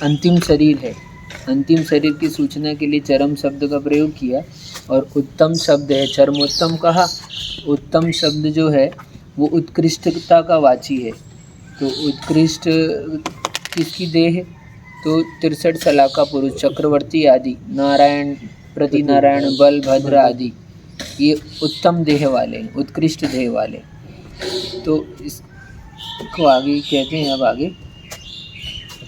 अंतिम शरीर है। अंतिम शरीर की सूचना के लिए चरम शब्द का प्रयोग किया और उत्तम शब्द है, चरमोत्तम कहा। उत्तम शब्द जो है वो उत्कृष्टता का वाची है। तो उत्कृष्ट किसकी देह है? तो 63 सलाका पुरुष, चक्रवर्ती आदि, नारायण, प्रति नारायण, बलभद्र आदि, ये उत्तम देह वाले, उत्कृष्ट देह वाले। तो इसको आगे कहते हैं। अब आगे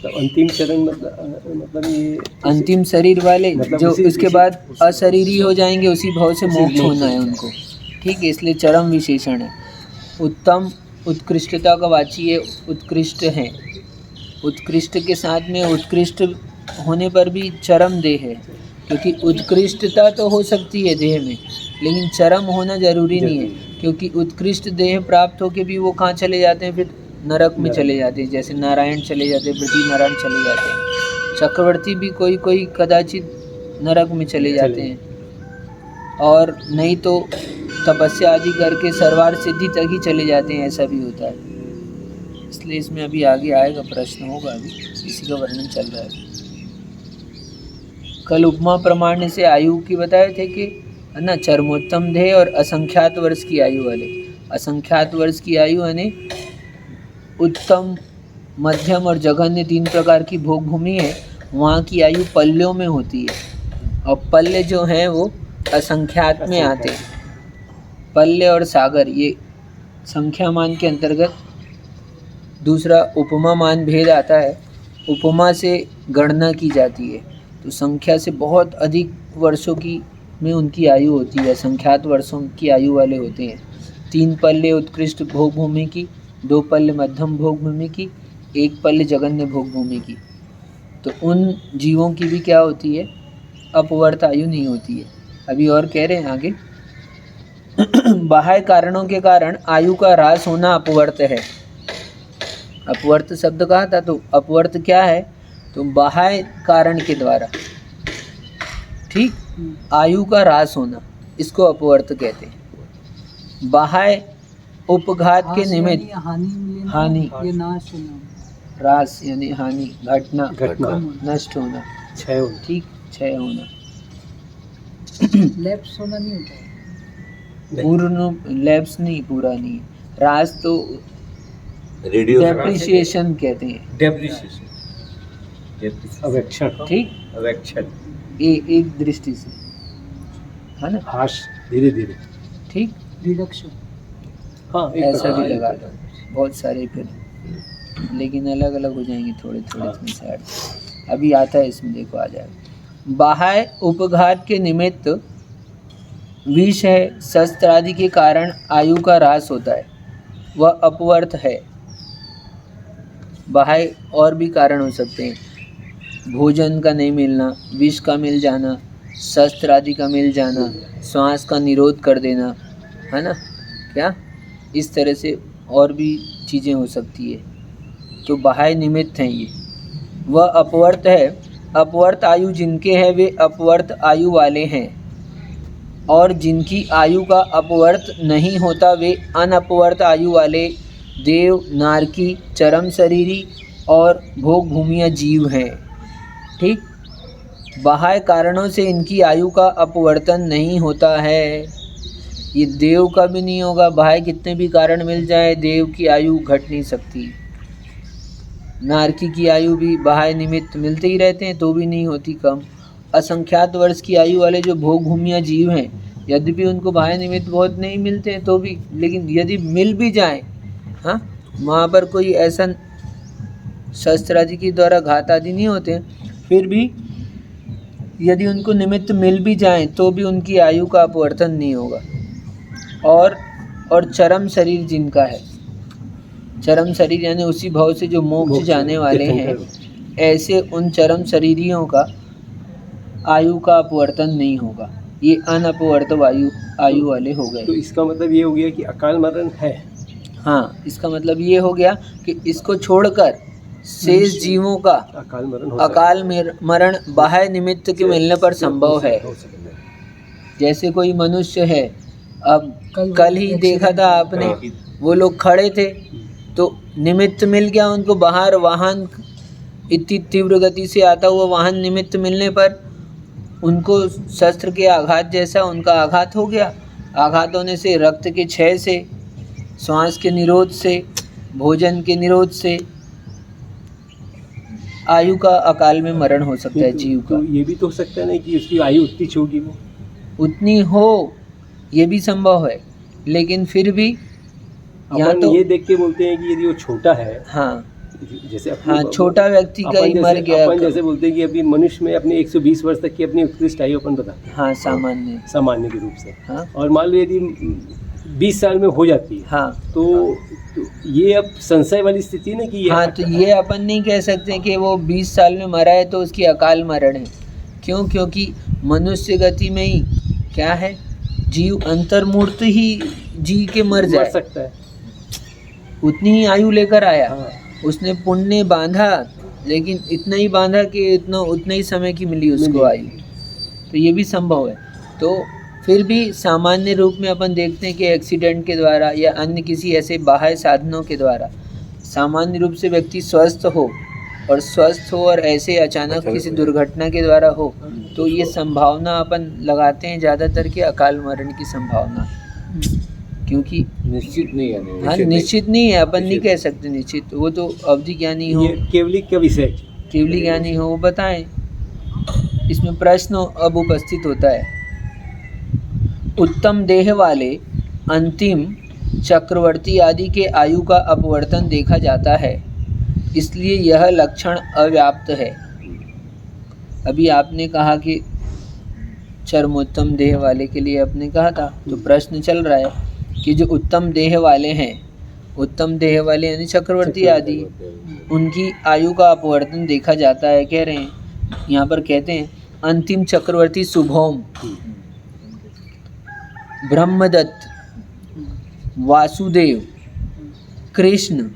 अंतिम चरण मतलब ये अंतिम शरीर वाले मतलब जो इसके बाद अशरीरी हो जाएंगे, उसी भाव से मोक्ष होना है उनको। ठीक है, इसलिए चरम विशेषण है। उत्तम उत्कृष्टता का वाची है, उत्कृष्ट है। उत्कृष्ट के साथ में उत्कृष्ट होने पर भी चरम देह है, क्योंकि उत्कृष्टता तो हो सकती है देह में, लेकिन चरम होना जरूरी नहीं है। क्योंकि उत्कृष्ट देह प्राप्त होके भी वो कहाँ चले जाते हैं? फिर नरक में चले जाते हैं। जैसे नारायण चले जाते हैं, पृथ्वी नारायण चले जाते हैं, चक्रवर्ती भी कोई कदाचित नरक में चले जाते हैं, और नहीं तो तपस्या आदि करके सर्वार्थ सिद्धि तक ही चले जाते हैं, ऐसा भी होता है। इसलिए इसमें अभी आगे आएगा, प्रश्न होगा, अभी इसी का वर्णन चल रहा है। कल उपमा प्रमाण से आयु की बताए थे कि है ना, चरमोत्तम देह और असंख्यात वर्ष की आयु वाले। असंख्यात वर्ष की आयु यानी उत्तम, मध्यम और जघन्य 3 प्रकार की भोग भूमि है, वहाँ की आयु पल्यों में होती है। और पल्य जो हैं वो असंख्यात में आते हैं। पल्य और सागर ये संख्या मान के अंतर्गत। दूसरा उपमा मान भेद आता है। उपमा से गणना की जाती है, तो संख्या से बहुत अधिक वर्षों की में उनकी आयु होती है, संख्यात वर्षों की आयु वाले होते हैं। 3 पल्य उत्कृष्ट भोग भूमि की, 2 पल्य मध्यम भोग भूमि की, 1 पल्य जघन्य भोग भूमि की। तो उन जीवों की भी क्या होती है? अपवर्त आयु नहीं होती है। अभी और कह रहे हैं आगे। बाह्य कारणों के कारण आयु का ह्रास होना अपवर्त है। अपवर्त शब्द कहा था, तो अपवर्त क्या है? तो बाह्य कारण के द्वारा, ठीक, आयु का ह्रास होना, इसको अपवर्त कहते हैं। बाह्य उपघात के निमित्त हानि, ह्रास यानी हानि, घटना, नष्ट होना, क्षय होना, ठीक, क्षय होना। लैप्स होना नहीं होता है। पूर्ण लैप्स नहीं, पूरा नहीं। ह्रास तो डेप्रिसिएशन कहते हैं। डेप्रिसिएशन, अवेक्षण, ठीक, अवेक्षण, एक दृष्टि से, है ना, हाश, धीरे धीरे, ठीक, रिडक्शन। हाँ, ऐसा भी लगा दो, बहुत सारे फिर, लेकिन अलग अलग हो जाएंगे थोड़े थोड़े इसमें से ऐड। अभी आता है इसमें, देखो आ जाएगा। बाह्य उपघात के निमित्त विष है, शस्त्र आदि के कारण आयु का ह्रास होता है, वह अपवर्त है। बाह्य और भी कारण हो सकते हैं, भोजन का नहीं मिलना, विष का मिल जाना, शस्त्र आदि का मिल जाना, श्वास का निरोध कर देना, है ना, क्या इस तरह से और भी चीज़ें हो सकती है। तो बाह्य निमित्त हैं ये। वह अपवर्त है। अपवर्त आयु जिनके हैं वे अपवर्त आयु वाले हैं, और जिनकी आयु का अपवर्त नहीं होता वे अनपवर्त आयु वाले देव, नारकी, चरम शरीरी और भोग भूमिया जीव हैं। ठीक, बाह्य कारणों से इनकी आयु का अपवर्तन नहीं होता है। ये देव का भी नहीं होगा, बाह्य कितने भी कारण मिल जाए, देव की आयु घट नहीं सकती। नारकी की आयु भी बाह्य निमित्त मिलते ही रहते हैं, तो भी नहीं होती कम। असंख्यात वर्ष की आयु वाले जो भोग भूमिया जीव हैं, यद्यपि उनको बाह्य निमित्त बहुत नहीं मिलते हैं तो भी, लेकिन यदि मिल भी जाए, हाँ, वहाँ पर कोई ऐसा शस्त्र आदि के द्वारा घात आदि नहीं होते हैं, फिर भी यदि उनको निमित्त मिल भी जाए तो भी उनकी आयु का अपवर्तन नहीं होगा। और चरम शरीर जिनका है, चरम शरीर यानी उसी भाव से जो मोक्ष जाने वाले हैं, ऐसे उन चरम शरीरियों का आयु का अपवर्तन नहीं होगा। ये अनपवर्त आयु वाले हो गए। तो इसका मतलब ये हो गया कि अकाल मरण है। हाँ, इसका मतलब ये हो गया कि इसको छोड़कर शेष जीवों का अकाल मरण बाह्य निमित्त के मिलने पर संभव है। जैसे कोई मनुष्य है, अब कल ही देखा था आपने, वो लोग खड़े थे तो निमित्त मिल गया उनको, बाहर वाहन इतनी तीव्र गति से आता हुआ वाहन निमित्त मिलने पर उनको शस्त्र के आघात जैसा उनका आघात हो गया। आघात होने से, रक्त के क्षय से, श्वास के निरोध से, भोजन के निरोध से आयु का अकाल में मरण हो सकता है जीव का। तो ये भी तो हो सकता है ना कि उसकी आयु उतनी होगी, वो उतनी हो, ये भी संभव है, लेकिन फिर भी यहाँ अपन तो ये देख के बोलते हैं कि यदि वो छोटा है, हाँ जैसे हाँ, छोटा व्यक्ति कहीं मर गया। अपन जैसे बोलते हैं कि अभी मनुष्य में अपने 120 वर्ष तक की अपनी उत्कृष्ट आयु अपन बताते हैं, हाँ, सामान्य के रूप से। हाँ और मान लो यदि 20 साल में हो जाती है, हाँ तो ये अब संशय वाली स्थिति है ना कि ये हाँ, तो ये अपन नहीं कह सकते कि वो 20 साल में मरा है तो उसकी अकाल मरण है। क्यों? क्योंकि मनुष्य गति में ही क्या है, जीव अंतर्मूर्त ही जी के मर जाए, सकता है, उतनी ही आयु लेकर आया। हाँ। उसने पुण्य बांधा, लेकिन इतना ही बांधा कि उतना ही समय की मिली उसको आयु, तो ये भी संभव है। तो फिर भी सामान्य रूप में अपन देखते हैं कि एक्सीडेंट के द्वारा या अन्य किसी ऐसे बाह्य साधनों के द्वारा सामान्य रूप से व्यक्ति स्वस्थ हो और ऐसे अचानक किसी दुर्घटना के द्वारा हो, तो ये संभावना अपन लगाते हैं ज़्यादातर कि अकाल मरण की संभावना, क्योंकि निश्चित नहीं है। हाँ, निश्चित नहीं है, अपन नहीं कह सकते निश्चित, वो तो अवधि ज्ञानी हो, ये केवली का विषय, केवली ज्ञानी हो वो बताएं। इसमें प्रश्न अब उपस्थित होता है, उत्तम देह वाले अंतिम चक्रवर्ती आदि के आयु का अपवर्तन देखा जाता है, इसलिए यह लक्षण अव्याप्त है। अभी आपने कहा कि चरमोत्तम देह वाले के लिए आपने कहा था, तो प्रश्न चल रहा है कि जो उत्तम देह वाले हैं, उत्तम देह वाले यानी चक्रवर्ती आदि, उनकी आयु का अपवर्तन देखा जाता है। कह रहे हैं, यहाँ पर कहते हैं अंतिम चक्रवर्ती शुभोम, ब्रह्मदत्त, वासुदेव, कृष्ण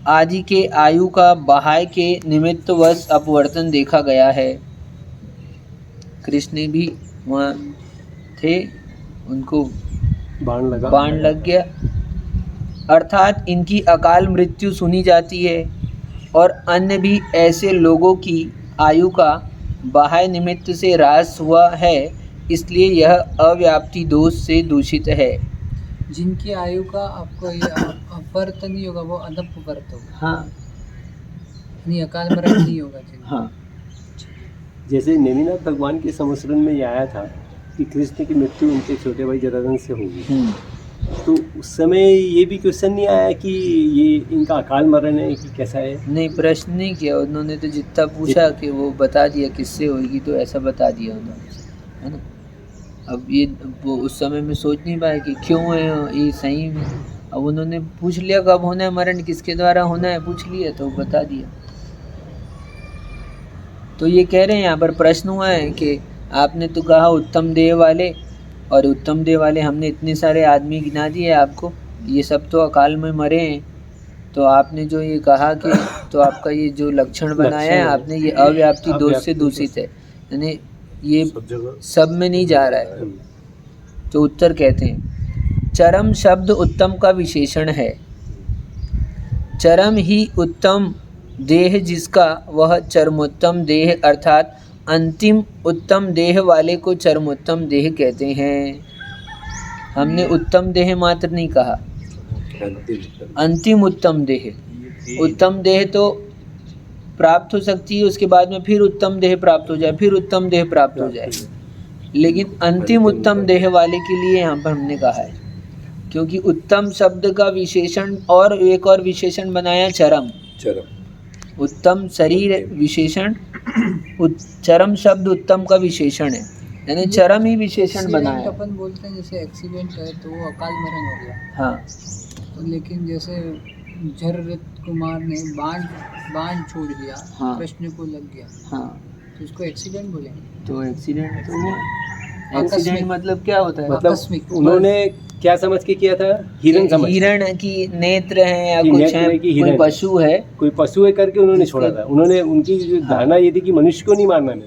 आदि के आयु का बाह्य के निमित्त वश अपवर्तन देखा गया है। कृष्ण भी वहाँ थे, उनको बाण लग गया, अर्थात इनकी अकाल मृत्यु सुनी जाती है। और अन्य भी ऐसे लोगों की आयु का बाह्य निमित्त से ह्रास हुआ है, इसलिए यह अव्याप्ति दोष से दूषित है। जिनकी आयु का आपको ये अपवर्त नहीं होगा, वो अनपवर्त होगा। हाँ, नहीं, अकाल मरण नहीं होगा। हाँ, जैसे नेमिनाथ भगवान के संवत्सरण में ये आया था कि कृष्ण की मृत्यु उनके छोटे भाई जरासंध से होगी, तो उस समय ये भी क्वेश्चन नहीं आया कि ये इनका अकाल मरण है कि कैसा है? नहीं, प्रश्न नहीं किया उन्होंने, तो जितना पूछा कि वो बता दिया किससे होगी, तो ऐसा बता दिया उन्होंने, है ना। अब ये वो उस समय में सोच नहीं पाए कि क्यों है ये सही में। अब उन्होंने पूछ लिया कब होना है मरण, किसके द्वारा होना है, पूछ लिया तो बता दिया। तो ये कह रहे हैं यहाँ पर प्रश्न हुआ है कि आपने तो कहा उत्तम देह वाले, और उत्तम देह वाले हमने इतने सारे आदमी गिना दिए आपको, ये सब तो अकाल में मरे हैं, तो आपने जो ये कहा कि तो आपका ये जो लक्षण बनाया है आपने, ये अव्याप्ति दोष से दूषित है, यानी ये सब में नहीं जा रहा है। तो उत्तर कहते हैं, चरम शब्द उत्तम का विशेषण है। चरम ही उत्तम देह जिसका, वह चरमोत्तम देह अर्थात अंतिम उत्तम देह वाले को चरमोत्तम देह कहते हैं। हमने उत्तम देह मात्र नहीं कहा, अंतिम उत्तम देह। उत्तम देह तो प्राप्त हो सकती है, उसके बाद में फिर उत्तम देह प्राप्त हो जाए, फिर उत्तम देह प्राप्त हो जाए, लेकिन अंतिम उत्तम देह वाले के लिए यहाँ पर हमने कहा है, क्योंकि उत्तम शब्द का विशेषण और एक और विशेषण बनाया चरम। उत्तम शरीर विशेषण, चरम शब्द उत्तम का विशेषण है, यानी चरम ही विशेषण बनाया। अपन बोलते हैं जैसे एक्सीडेंट है तो वो अकाल मरण हो गया। हाँ, तो लेकिन जैसे जररथ कुमार ने बाण छोड़ दिया, हाँ, कृष्ण को लग गया, हाँ, तो उसको एक्सीडेंट बोलेंगे। तो एक्सीडेंट तो हुआ। एक्सीडेंट मतलब क्या होता है? मतलब उन्होंने क्या समझ के किया था? हिरण की नेत्र है या कुछ है, कोई पशु है, कोई पशु है करके उन्होंने छोड़ा था। उन्होंने उनकी जो धारणा ये थी कि मनुष्य को नहीं मारना है।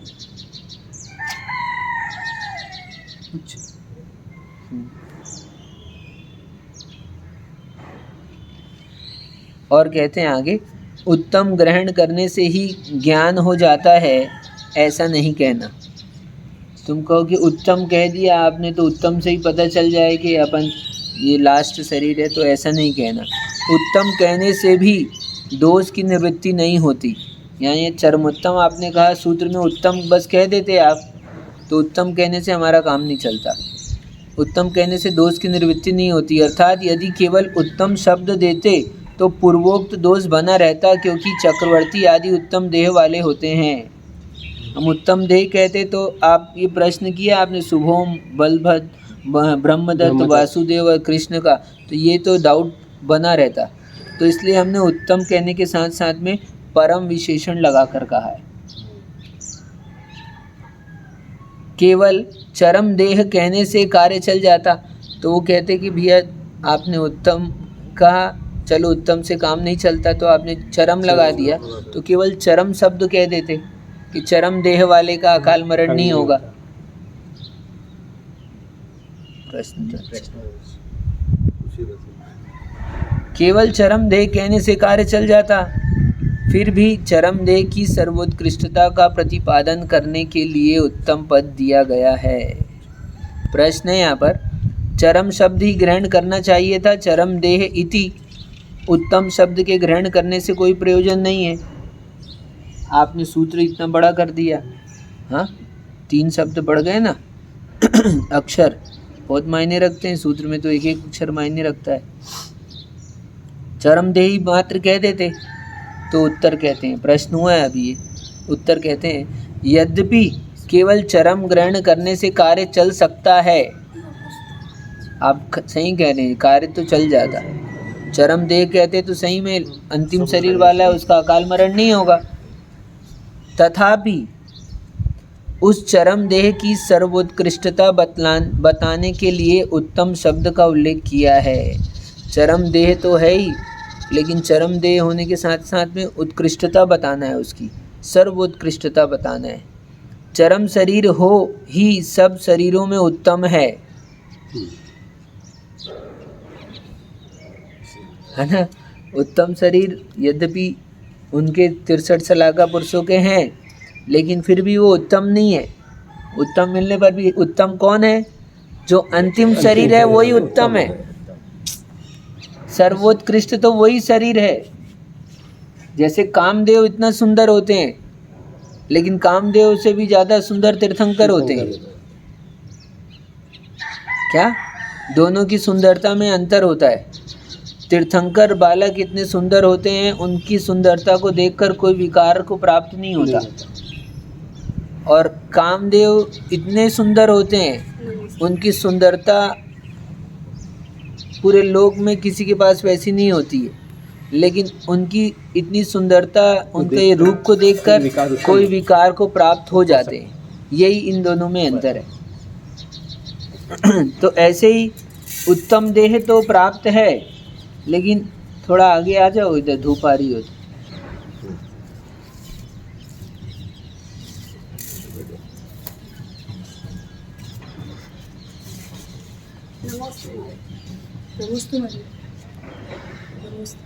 और कहते हैं आगे, उत्तम ग्रहण करने से ही ज्ञान हो जाता है, ऐसा नहीं कहना। तुम कहो कि उत्तम कह दिया आपने तो उत्तम से ही पता चल जाए कि अपन ये लास्ट शरीर है, तो ऐसा नहीं कहना। उत्तम कहने से भी दोष की निवृत्ति नहीं होती। यहाँ ये चरमोत्तम आपने कहा, सूत्र में उत्तम बस कह देते आप, तो उत्तम कहने से हमारा काम नहीं चलता। उत्तम कहने से दोष की निवृत्ति नहीं होती। अर्थात यदि केवल उत्तम शब्द देते तो पूर्वोक्त दोष बना रहता, क्योंकि चक्रवर्ती आदि उत्तम देह वाले होते हैं। हम उत्तम देह कहते तो आप ये प्रश्न किया आपने शुभोम, बलभद्र, ब्रह्मदत्त, वासुदेव और कृष्ण का, तो ये तो डाउट बना रहता। तो इसलिए हमने उत्तम कहने के साथ साथ में परम विशेषण लगाकर कहा है। केवल चरम देह कहने से कार्य चल जाता, तो वो कहते कि भैया आपने उत्तम कहा, चलो उत्तम से काम नहीं चलता तो आपने चरम लगा दिया, तो केवल चरम शब्द कह देते कि चरम देह वाले का अकाल मरण नहीं होगा। केवल चरम देह कहने से कार्य चल जाता, फिर भी चरम देह की सर्वोत्कृष्टता का प्रतिपादन करने के लिए उत्तम पद दिया गया है। प्रश्न है यहाँ पर, चरम शब्द ही ग्रहण करना चाहिए था, चरम देह इति उत्तम शब्द के ग्रहण करने से कोई प्रयोजन नहीं है। आपने सूत्र इतना बड़ा कर दिया, हाँ 3 शब्द बढ़ गए ना। अक्षर बहुत मायने रखते हैं, सूत्र में तो एक एक अक्षर मायने रखता है। चरम देही मात्र कह देते तो उत्तर कहते हैं, प्रश्न हुआ है अभी ये, उत्तर कहते हैं यद्यपि केवल चरम ग्रहण करने से कार्य चल सकता है। आप सही कह रहे हैं, कार्य तो चल जाता। चरम देह कहते तो सही में अंतिम शरीर वाला है, उसका अकाल मरण नहीं होगा। तथापि उस चरम देह की सर्वोत्कृष्टता बताने के लिए उत्तम शब्द का उल्लेख किया है। चरम देह तो है ही, लेकिन चरम देह होने के साथ साथ में उत्कृष्टता बताना है, उसकी सर्वोत्कृष्टता बताना है। चरम शरीर हो ही सब शरीरों में उत्तम है ना। उत्तम शरीर यद्यपि उनके 63 सलाका पुरुषों के हैं, लेकिन फिर भी वो उत्तम नहीं है। उत्तम मिलने पर भी उत्तम कौन है? जो अंतिम शरीर है वही उत्तम है। सर्वोत्कृष्ट तो वही शरीर है। जैसे कामदेव इतना सुंदर होते हैं, लेकिन कामदेव से भी ज़्यादा सुंदर तीर्थंकर होते हैं। क्या? दोनों की सुंदरता में अंतर होता है। तीर्थंकर बालक इतने सुंदर होते हैं, उनकी सुंदरता को देखकर कोई विकार को प्राप्त नहीं होता। और कामदेव इतने सुंदर होते हैं, उनकी सुंदरता पूरे लोक में किसी के पास वैसी नहीं होती है, लेकिन उनकी इतनी सुंदरता, उनके रूप को देखकर कोई विकार को प्राप्त हो जाते हैं। यही इन दोनों में अंतर है। तो ऐसे ही उत्तम देह तो प्राप्त है, लेकिन थोड़ा आगे आ जाओ, इधर धूप आ रही हो।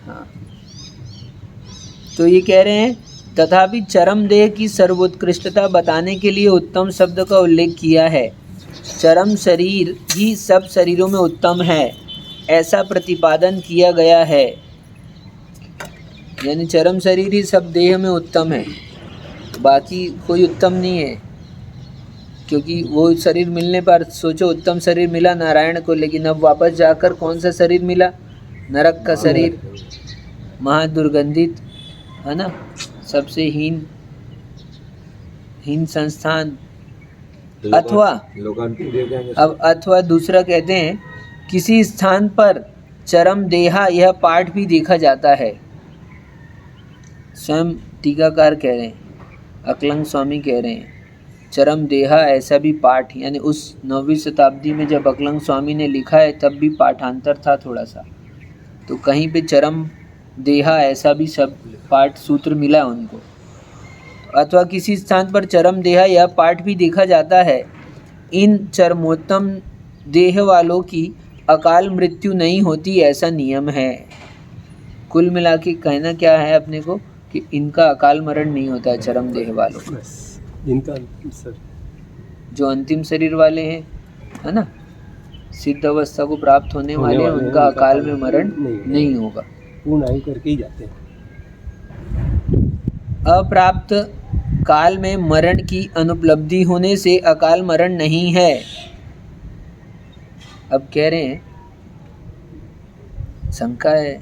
हाँ, तो ये कह रहे हैं तथापि चरम देह की सर्वोत्कृष्टता बताने के लिए उत्तम शब्द का उल्लेख किया है। चरम शरीर ही सब शरीरों में उत्तम है, ऐसा प्रतिपादन किया गया है। यानी चरम शरीर ही सब देह में उत्तम है, बाकी कोई उत्तम नहीं है। क्योंकि वो शरीर मिलने पर सोचो, उत्तम शरीर मिला नारायण को, लेकिन अब वापस जाकर कौन सा शरीर मिला? नरक का शरीर, महादुर्गंधित, है ना, सबसे हीन संस्थान। अथवा दूसरा कहते हैं किसी स्थान पर चरम देहा यह पाठ भी देखा जाता है। स्वयं टीकाकार कह रहे हैं, अकलंग स्वामी कह रहे हैं चरम देहा ऐसा भी पाठ, यानी उस 9वीं शताब्दी में जब अकलंग स्वामी ने लिखा है तब भी पाठांतर था थोड़ा सा, तो कहीं पे चरम देहा ऐसा भी सब पाठ सूत्र मिला उनको। अथवा किसी स्थान पर चरम देहा यह पाठ भी देखा जाता है। इन चरमोत्तम देह वालों की अकाल मृत्यु नहीं होती, ऐसा नियम है। कुल मिला के कहना क्या है अपने को कि इनका अकाल मरण नहीं होता है, चरम देह वालों को। बस इनका सर जो अंतिम शरीर वाले हैं, है ना, सिद्ध अवस्था को प्राप्त होने वाले हैं, उनका अकाल में मरण नहीं होगा। पूर्ण आयु करके ही जाते हैं। अप्राप्त काल में मरण की अनुपलब्धि होने से अकाल मरण नहीं है। अब कह रहे हैं, शंका है,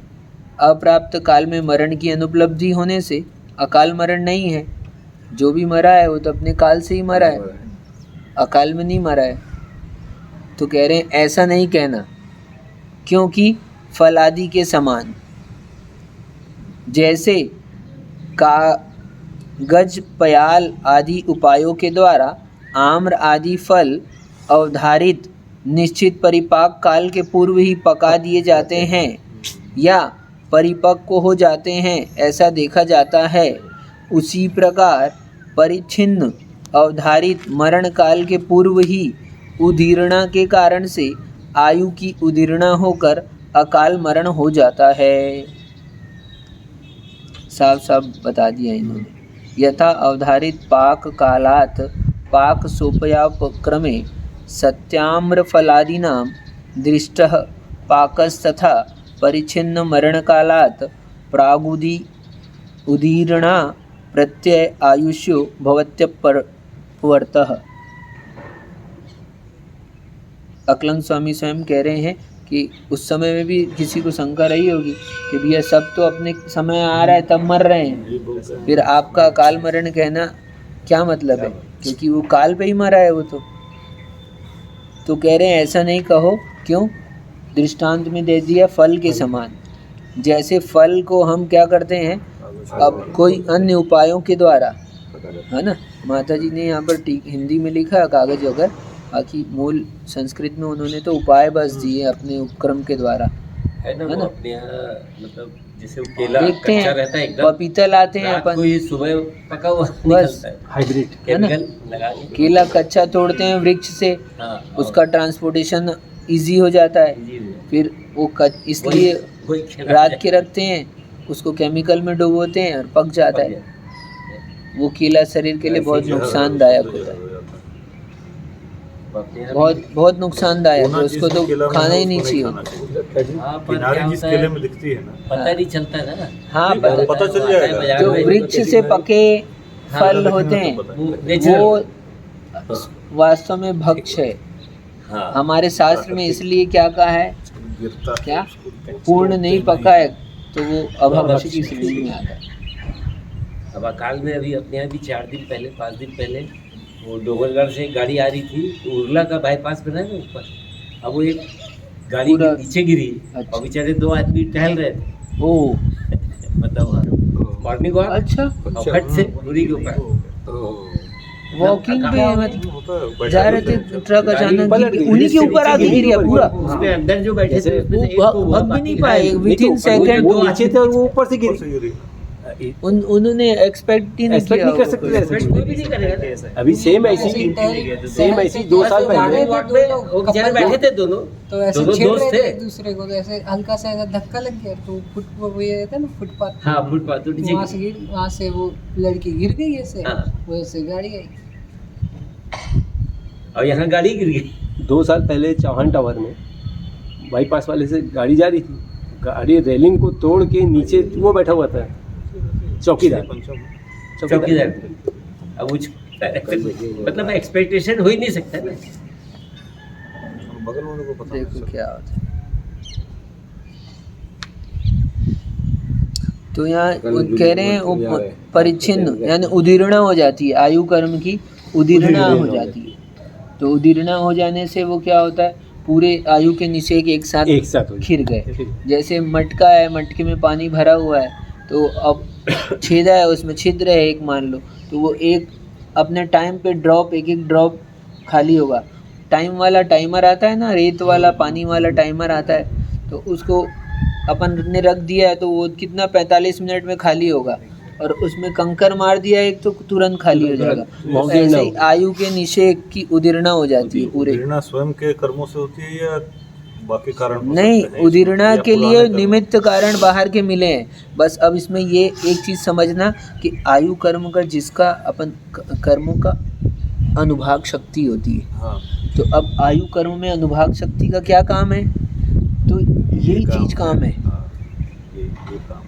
अप्राप्त काल में मरण की अनुपलब्धि होने से अकाल मरण नहीं है। जो भी मरा है वो तो अपने काल से ही मरा है, अकाल में नहीं मरा है। तो कह रहे हैं ऐसा नहीं कहना, क्योंकि फल आदि के समान, जैसे कागज पयाल आदि उपायों के द्वारा आम्र आदि फल अवधारित निश्चित परिपाक काल के पूर्व ही पका दिए जाते हैं या परिपक्व हो जाते हैं, ऐसा देखा जाता है। उसी प्रकार परिच्छिन्न अवधारित मरण काल के पूर्व ही उदीर्णा के कारण से आयु की उदीर्णा होकर अकाल मरण हो जाता है। साफ साफ बता दिया इन्होंने। यथा अवधारित पाक कालात् पाक सोपयापक्रमे सत्याम्र फलादीनां दृष्टः पाकस्तथा परिच्छिन्न मरण कालात् प्रागुदी उदीर्णा प्रत्यय आयुष्यो भवत्यपर्वर्तः। अकलंग स्वामी स्वयं कह रहे हैं कि उस समय में भी किसी को शंका रही होगी कि भैया सब तो अपने समय आ रहा है तब मर रहे हैं, फिर आपका अकाल मरण कहना क्या मतलब है, क्योंकि वो काल पे ही मरा है वो तो कह रहे हैं ऐसा नहीं कहो। क्यों? दृष्टांत में दे दिया फल के समान। जैसे फल को हम क्या करते हैं, अब कोई अन्य उपायों के द्वारा, है ना, माता जी ने यहाँ पर हिंदी में लिखा है कागज वगैरह, बाकी मूल संस्कृत में उन्होंने तो उपाय बस दिए अपने उपक्रम के द्वारा, है ना, है ना? अपने यहाँ मतलब जैसे वो केला देखते कच्चा हैं, रहता है एकदम, पपीता लाते हैं रात को अपन, ये सुबह पका हुआ बस निकलता है, हाइब्रिड है ना, केमिकल लगा के। केला कच्चा तोड़ते हैं वृक्ष से, हाँ, उसका ट्रांसपोर्टेशन इजी हो जाता है, फिर वो इसलिए रात के रखते हैं, उसको केमिकल में डुबोते हैं और पक जाता है। वो केला शरीर के लिए बहुत नुकसानदायक होता है, बहुत बहुत नुकसानदायक है, उसको तो खाना ही नहीं चाहिए। हाँ, पर किनारे क्या जिस होता है, केले में लिखती है ना, पता नहीं चलता है ना। हाँ, पता चल जाएगा। जो वृक्ष से पके फल होते हैं वो वास्तव में भक्ष है। हाँ, हमारे शास्त्र में इसलिए क्या कहा है, गिरता है क्या उसको कहते पूर्ण नहीं पका है तो वो अभक्ष की श्रेणी में आता है। अब अकाल में अभी अपने यहाँ भी 4 दिन पहले 5 दिन पहले वो डोंगरगढ़ से एक गाड़ी आ रही थी, तो उर्ला का बाईपास बना है ना ऊपर, अब वो एक गाड़ी पूरा- के नीचे गिरी अच्छा। और बेचारे 2 आदमी टहल रहे थे, ओ मतलब मॉर्निंग वॉक अच्छा, और फट से पूरी के ऊपर वॉकिंग पे मतलब होता है, जा रहे थे, ट्रक अचानक पलट गिर- गई, उन्हीं के ऊपर आके गिर गया पूरा। उसमें अंदर जो बैठे थे उसमें से एक वो को हुआ, भग भी नहीं बाकी पाए, घायल। विथिन सेकंड वो नीचे थे और वो ऊपर से ऊपर से गिरी। गिरी। उन्होंने एक्सपेक्ट ही नहीं Expect किया नहीं कर वो। सकते ऐसा Expect कोई भी नहीं करेगा। अभी सेम ऐसी 2 साल पहले वो बेचारे बैठे थे दोनों, तो ऐसे दोनों छेड़ दोस्त रहे थे थे। एक दूसरे को, तो ऐसे हल्का सा ऐसा धक्का लग गया, तो वो ये रहता है ना फुटपाथ, हाँ फुटपाथ तो नीचे वहाँ से वो लड़की गिर गई ऐसे, हाँ। वैसे गाड़ी आई। और यहाँ गाड़ी गिर गई। 2 साल पहले चौहान टावर में बाईपास वाले से गाड़ी जा रही थी, गाड़ी रेलिंग को तोड़ के नीचे वो बैठा हुआ था चौकीदार। अब वो मतलब एक्सपेक्टेशन हो ही नहीं सकता ना। बगल वालों को पता देखो नहीं क्या होता है। तो यहाँ कह रहे हैं वो परिच्छिन्न यानी उदीर्णा हो जाती है, आयु कर्म की उदीर्णा हो जाती है। तो उदीर्णा हो जाने से वो क्या होता है, पूरे आयु के निषेक एक साथ खिर गए। जैसे मटका है, मटके में पानी भरा हुआ है, तो अब छेदा है, उसमें छिद्र है एक, मान लो, तो वो एक अपने टाइम पे ड्रॉप, एक एक ड्रॉप खाली होगा। टाइम वाला टाइमर आता है ना, रेत वाला पानी वाला टाइमर आता है, तो उसको अपन ने रख दिया है तो वो कितना 45 मिनट में खाली होगा, और उसमें कंकर मार दिया एक तो तुरंत खाली हो जाएगा। तो ऐसे ही आयु के निषेक की उदीर्णा हो जाती है पूरे। प्रेरणा स्वयं के कर्मों से होती है या बाकी कारण हो नहीं, सकते हैं। उदीर्णा या के लिए पुराने कर्म। निमित्त कारण बाहर के मिले हैं। बस अब इसमें ये एक चीज समझना कि आयु कर्म का जिसका अपन कर्मों का अनुभाग शक्ति होती है, हाँ, तो अब आयु कर्म में अनुभाग शक्ति का क्या काम है? तो यही चीज काम है। हाँ, ये काम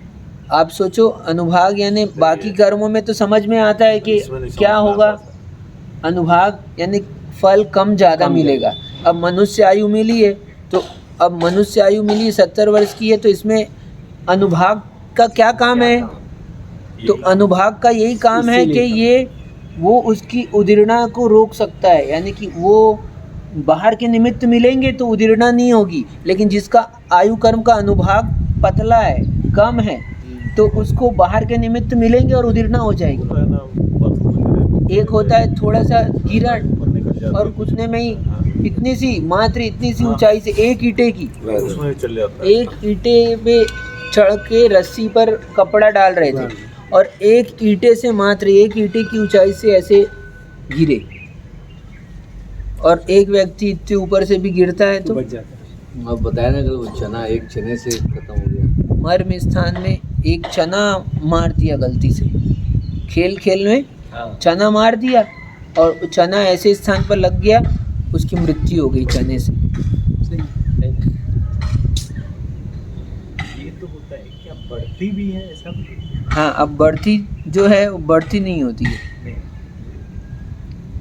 आप सोचो, अनुभाग यानी बाकी कर्मों में तो समझ में आता है कि इसमें नहीं क्या समझ में होगा, आता था। अनुभाग यानी फल कम ज़्यादा कम मिलेगा। अब मनुष्य आयु मिली है, तो अब मनुष्य आयु मिली 70 वर्ष की है, तो इसमें अनुभाग का क्या काम है? तो ये अनुभाग का यही काम है कि इसीलिए ये वो उसकी उदीर्णा को रोक सकता है, यानी कि वो बाहर के निमित्त मिलेंगे तो उदीर्णा नहीं होगी, लेकिन जिसका आयु कर्म का अनुभाग पतला है, कम है, तो उसको बाहर के निमित्त मिलेंगे और उदीर्णा हो जाएगी। वो तो है ना, बाथरूम में एक होता है थोड़ा सा गिरा ऊपर निकल जाता और है। उतने में ही हाँ, इतनी सी मात्र इतनी सी हाँ। ऊंचाई से एक ईंटे की, उसमें चल जाता है। एक ईंटे पे चढ़ के रस्सी पर कपड़ा डाल रहे थे और एक ईंटे से मात्र एक ईंटे की ऊंचाई से ऐसे गिरे, और एक व्यक्ति इतने ऊपर से भी गिरता है तो बच जाता है। आप बताया ना कि वो चना एक चने से खत्म हो गया। मर्म स्थान में एक चना मार दिया गलती से, खेल में चना मार दिया और चना ऐसे स्थान पर लग गया, उसकी मृत्यु हो गई चने से। ये तो होता है क्या, बढ़ती भी है ऐसा भी? हाँ, अब बढ़ती जो है वो बढ़ती नहीं होती है।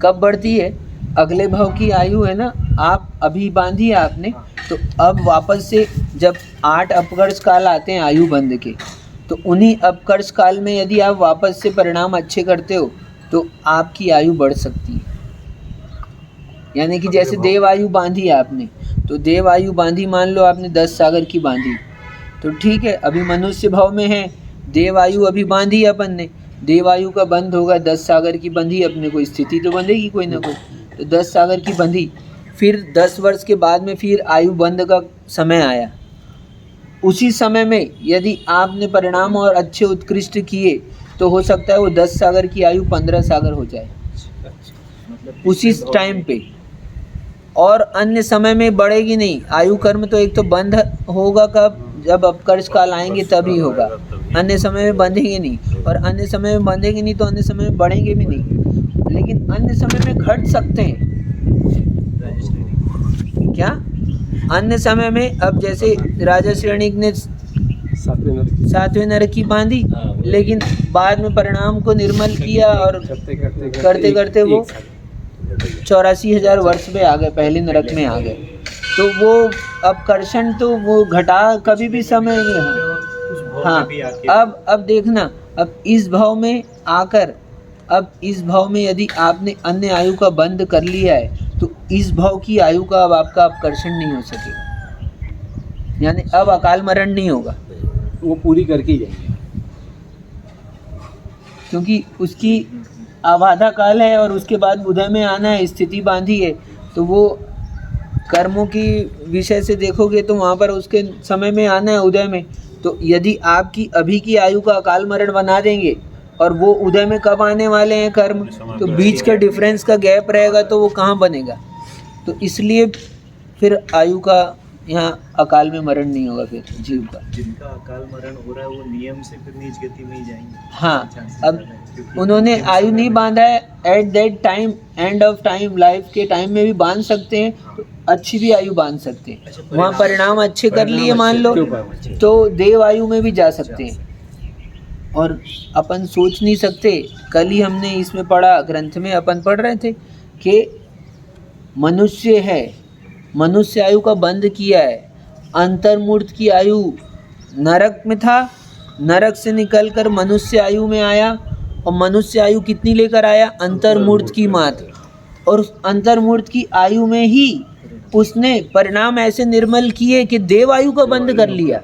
कब बढ़ती है? अगले भाव की आयु है ना, आप अभी बांधी है आपने, तो अब वापस से जब 8 अपकर्ष काल आते हैं आयु बंध के, तो उन्हीं अपकर्ष काल में यदि आप वापस से परिणाम अच्छे करते हो तो आपकी आयु बढ़ सकती है। यानी कि जैसे देव आयु बांधी है आपने, तो देव आयु बांधी, मान लो आपने 10 सागर की बांधी, तो ठीक है, अभी मनुष्य भाव में है, देव आयु अभी बांधी है अपन ने, देव आयु का बंध होगा, 10 सागर की बंधी, अपने को स्थिति तो बंधेगी कोई ना कोई, तो 10 सागर की बंधी, फिर 10 वर्ष के बाद में फिर आयु बंध का समय आया। उसी समय में यदि आपने परिणाम और अच्छे उत्कृष्ट किए तो हो सकता है वो 10 सागर की आयु 15 सागर हो जाए उसी टाइम पे, और अन्य समय में बढ़ेगी नहीं। आयु कर्म तो एक तो बंध होगा कब, जब अपकर्ष काल आएंगे तभी होगा, अन्य समय में बंधेंगे नहीं, और अन्य समय में बंधेंगे नहीं तो अन्य समय में बढ़ेंगे भी नहीं, लेकिन अन्य समय में घट सकते हैं। क्या अन्य समय में? अब जैसे राजा श्रेणिक ने 7वें नरक की बांधी, लेकिन बाद में परिणाम को निर्मल किया और करते करते वो 84,000 वर्ष में आ गए, पहले नरक में आ गए। तो वो अपकर्षण तो वो घटा कभी भी समय में। हाँ, अब देखना, अब इस भाव में आकर, अब इस भाव में यदि आपने अन्य आयु का बंध कर लिया है तो इस भाव की आयु का अब आपका अपकर्षण नहीं हो सकेगा, यानी अब अकाल मरण नहीं होगा, वो पूरी करके ही जाएंगे, क्योंकि उसकी आबाधा काल है और उसके बाद उदय में आना है, स्थिति बांधी है, तो वो कर्मों की विषय से देखोगे तो वहाँ पर उसके समय में आना है उदय में। तो यदि आपकी अभी की आयु का अकाल मरण बना देंगे और वो उदय में कब आने वाले हैं कर्म, तो बीच का डिफरेंस का गैप रहेगा, तो वो कहाँ बनेगा। तो इसलिए फिर आयु का यहाँ अकाल में मरण नहीं होगा फिर जीव का। जिनका अकाल मरण हो रहा है वो नियम से फिर नीच गति में ही जाएंगे। हाँ, चांसेस अब ज़्यादा है, क्योंकि उन्होंने आयु नहीं बांधा है, at that time, end of time, life के टाइम में भी बांध सकते हैं, तो अच्छी भी आयु बांध सकते हैं। वहाँ परिणाम अच्छे कर लिए मान लो, तो देव आयु में भी जा सकते हैं। और अपन सोच नहीं सकते, कल ही हमने इसमें पढ़ा, ग्रंथ में अपन पढ़ रहे थे कि मनुष्य है, मनुष्य आयु का बंध किया है, अंतर्मूर्त की आयु नरक में था, नरक से निकलकर मनुष्य आयु में आया, और मनुष्य आयु कितनी लेकर आया? अंतर्मूर्त की मात्र, और उस अंतर्मूर्त की आयु में ही उसने परिणाम ऐसे निर्मल किए कि देव आयु का बंध कर लिया।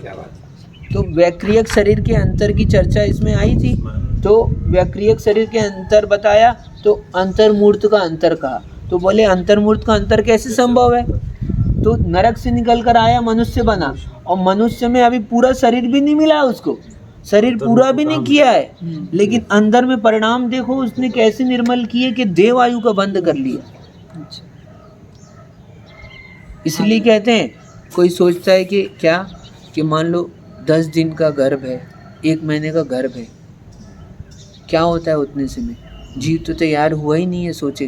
तो वैक्रियक शरीर के अंतर की चर्चा इसमें आई थी, तो वैक्रियक शरीर के अंतर बताया, तो अंतर्मूर्त का अंतर कहा, तो बोले अंतर्मूर्त का अंतर कैसे संभव है? तो नरक से निकल कर आया, मनुष्य बना, और मनुष्य में अभी पूरा शरीर भी नहीं मिला उसको, शरीर पूरा भी नहीं किया है, लेकिन अंदर में परिणाम देखो उसने कैसे निर्मल किए कि देव आयु का बंध कर लिया। इसलिए कहते हैं कोई सोचता है कि क्या कि मान लो 10 दिन का गर्भ है, 1 महीने का गर्भ है, क्या होता है उतने से में? जीव तो तैयार हुआ ही नहीं है, सोचे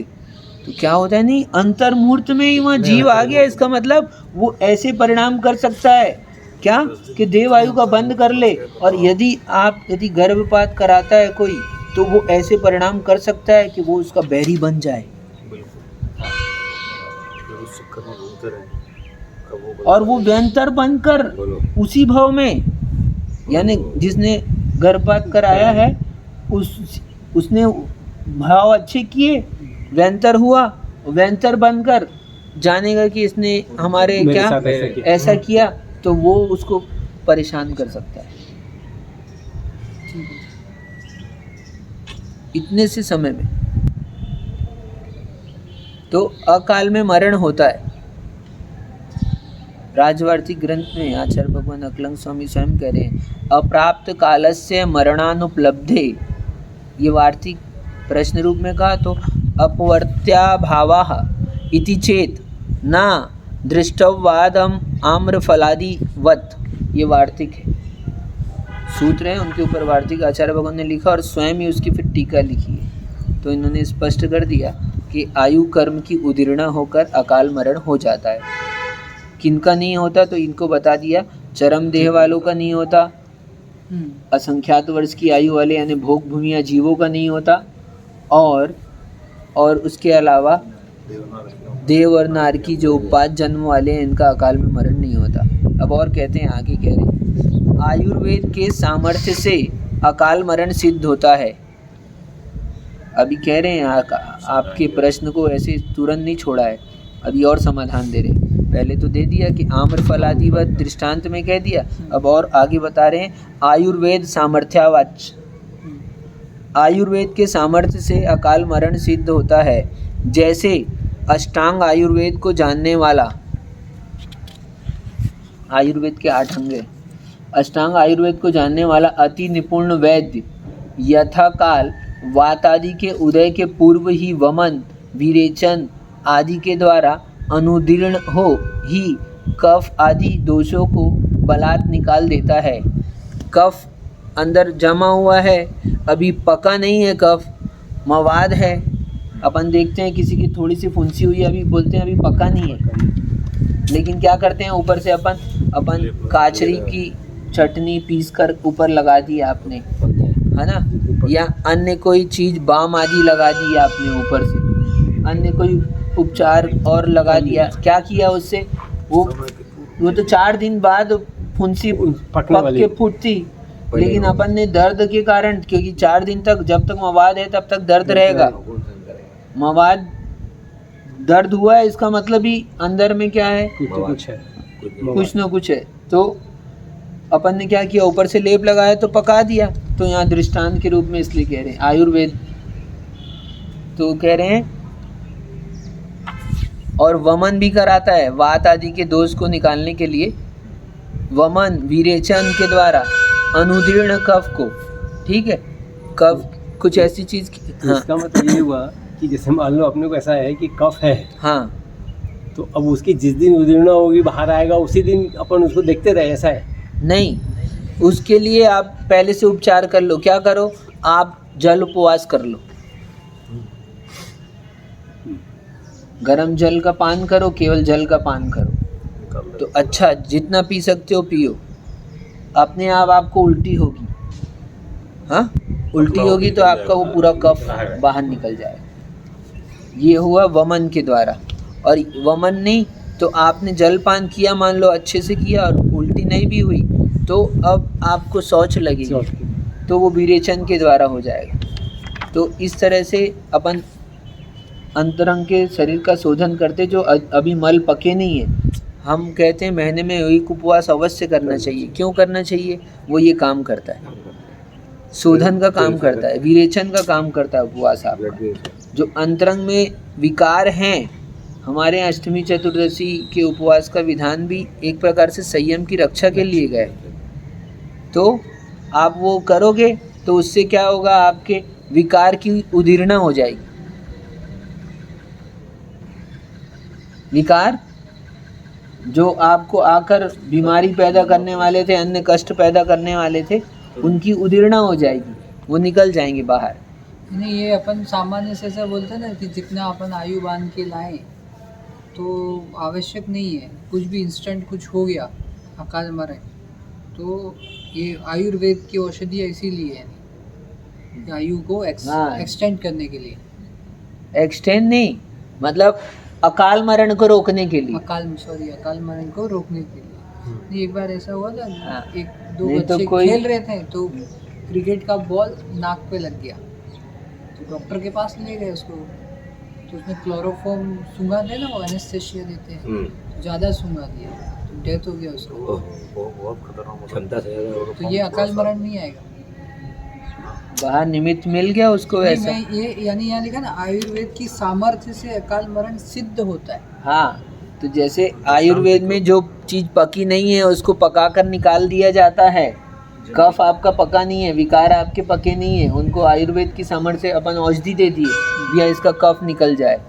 तो क्या होता है? नहीं, अंतर मुहूर्त में ही वहाँ जीव आ गया। इसका मतलब वो ऐसे परिणाम कर सकता है क्या कि देव आयु का बंद कर ले। और यदि गर्भपात कराता है कोई, तो वो ऐसे परिणाम कर सकता है कि वो उसका बैरी बन जाए। और वो व्यंतर बनकर उसी भाव में, यानी जिसने गर्भपात कराया है उसने भाव अच्छे किए, व्यंतर हुआ, व्यंतर बनकर जानेगा कि इसने हमारे मेरे क्या साथ ऐसा किया, तो वो उसको परेशान कर सकता है। इतने से समय में तो अकाल में मरण होता है। राजवार्तिक ग्रंथ में आचार्य भगवान अकलंग स्वामी स्वयं कह रहे हैं, अप्राप्त कालस्य मरणानुपलब्धे। ये वार्तिक प्रश्न रूप में कहा तो अपवर्त्याभावाः इति चेत ना दृष्टवादम आम्रफलादिवत। ये वार्तिक है, सूत्र है, उनके ऊपर वार्तिक आचार्य भगवान ने लिखा और स्वयं ही उसकी फिर टीका लिखी है। तो इन्होंने स्पष्ट कर दिया कि आयु कर्म की उदीर्णा होकर अकाल मरण हो जाता है। किनका नहीं होता? तो इनको बता दिया, चरम देह वालों का नहीं होता, असंख्यात वर्ष की आयु वाले यानी भोग भूमिया जीवों का नहीं होता, और उसके अलावा देव और नार की जो 5 जन्म वाले हैं, इनका अकाल में मरण नहीं होता। अब और कहते हैं, आगे कह रहे हैं, आयुर्वेद के सामर्थ्य से अकाल मरण सिद्ध होता है। अभी कह रहे हैं आपके प्रश्न को ऐसे तुरंत नहीं छोड़ा है, अभी और समाधान दे रहे हैं। पहले तो दे दिया कि आम्रफलादिवत दृष्टांत में कह दिया, अब और आगे बता रहे हैं आयुर्वेद सामर्थ्यावाच। आयुर्वेद के सामर्थ्य से अकाल मरण सिद्ध होता है। जैसे अष्टांग आयुर्वेद को जानने वाला, आयुर्वेद के 8 अंग हैं, अष्टांग आयुर्वेद को जानने वाला अति निपुण वैद्य यथाकाल वात आदि के उदय के पूर्व ही वमन विरेचन आदि के द्वारा अनुदीर्ण हो ही कफ आदि दोषों को बलात् निकाल देता है। कफ अंदर जमा हुआ है, अभी पका नहीं है, कफ मवाद है। अपन देखते हैं किसी की थोड़ी सी फुंसी हुई है, अभी बोलते हैं अभी पका नहीं है, लेकिन क्या करते हैं, ऊपर से अपन काचरी की चटनी पीस कर ऊपर लगा दी आपने, है ना, या अन्य कोई चीज़ बाम आदि लगा दी आपने, ऊपर से अन्य कोई उपचार और लगा दिया। क्या किया उससे? वो तो 4 दिन बाद फुंसी पक के फूटती, लेकिन अपन ने दर्द के कारण, क्योंकि 4 दिन तक जब तक मवाद है तब तक दर्द रहेगा, मवाद दर्द हुआ है, इसका मतलब ही अंदर में क्या है, कुछ ना कुछ है। तो अपन ने क्या किया, ऊपर से लेप लगाया तो पका दिया। तो यहाँ दृष्टांत के रूप में इसलिए कह रहे हैं आयुर्वेद, तो कह रहे हैं और वमन भी कराता है, वात आदि के दोष को निकालने के लिए वमन विरेचन के द्वारा अनुदीर्ण कफ को, ठीक है, कफ कुछ ऐसी चीज की, हाँ। इसका मतलब ये हुआ कि जैसे मान लो अपने को ऐसा है कि कफ है, हाँ, तो अब उसकी जिस दिन उदीर्ण होगी, बाहर आएगा, उसी दिन अपन उसको देखते रहे, ऐसा है? नहीं, उसके लिए आप पहले से उपचार कर लो। क्या करो, आप जल उपवास कर लो, गरम जल का पान करो, केवल जल का पान करो, तो अच्छा जितना पी सकते हो पियो। अपने आप आपको उल्टी होगी, हाँ, उल्टी होगी तो आपका वो पूरा कफ बाहर निकल जाएगा। ये हुआ वमन के द्वारा। और वमन नहीं तो आपने जल पान किया, मान लो अच्छे से किया और उल्टी नहीं भी हुई, तो अब आपको शौच लगेगी, तो वो विरेचन के द्वारा हो जाएगा। तो इस तरह से अपन अंतरंग के शरीर का शोधन करते, जो अभी मल पके नहीं है। हम कहते हैं महीने में एक उपवास अवश्य करना चाहिए। क्यों करना चाहिए? वो ये काम करता है, शोधन का काम करता है, विरेचन का काम करता है उपवास आपका। जो अंतरंग में विकार हैं, हमारे अष्टमी चतुर्दशी के उपवास का विधान भी एक प्रकार से संयम की रक्षा के लिए गए। तो आप वो करोगे तो उससे क्या होगा, आपके विकार की उदीर्णा हो जाएगी। विकार जो आपको आकर बीमारी पैदा करने वाले थे, अन्य कष्ट पैदा करने वाले थे, उनकी उदीर्णा हो जाएगी, वो निकल जाएंगे बाहर। नहीं, ये अपन सामान्य से ऐसा बोलते हैं ना कि जितना अपन आयु बांध के लाएं तो आवश्यक नहीं है। कुछ भी इंस्टेंट कुछ हो गया, अकाल मरे, तो ये आयुर्वेद की औषधियाँ इसीलिए है कि आयु को हाँ। एक्सटेंड करने के लिए, एक्सटेंड नहीं, मतलब अकाल मरण को रोकने के लिए। अकाल मरण को रोकने के लिए। नहीं, एक बार ऐसा हुआ था, हाँ। एक दो नहीं तो बच्चे कोई- खेल रहे थे तो क्रिकेट का बॉल नाक पे लग गया, तो डॉक्टर के पास ले गए उसको, तो उसने क्लोरोफॉर्म सूंघा थे ना, वो एनेस्थेसिया देते हैं, ज़्यादा सूंघा दिया तो डेथ हो गया उसको। बहुत खतरनाक होता है। क्षमता से ज़्यादा तो ये अकाल मरण नहीं आएगा। बाहर निमित्त मिल गया उसको नहीं, ऐसा। मैं ये यानी यहाँ लिखा ना, आयुर्वेद की सामर्थ्य से अकाल मरण सिद्ध होता है। हाँ, तो जैसे आयुर्वेद में जो चीज पकी नहीं है उसको पका कर निकाल दिया जाता है। कफ आपका पका नहीं है, विकार आपके पके नहीं है, उनको आयुर्वेद की सामर्थ्य से अपन औषधि दे दिए, भैया इसका कफ निकल जाए,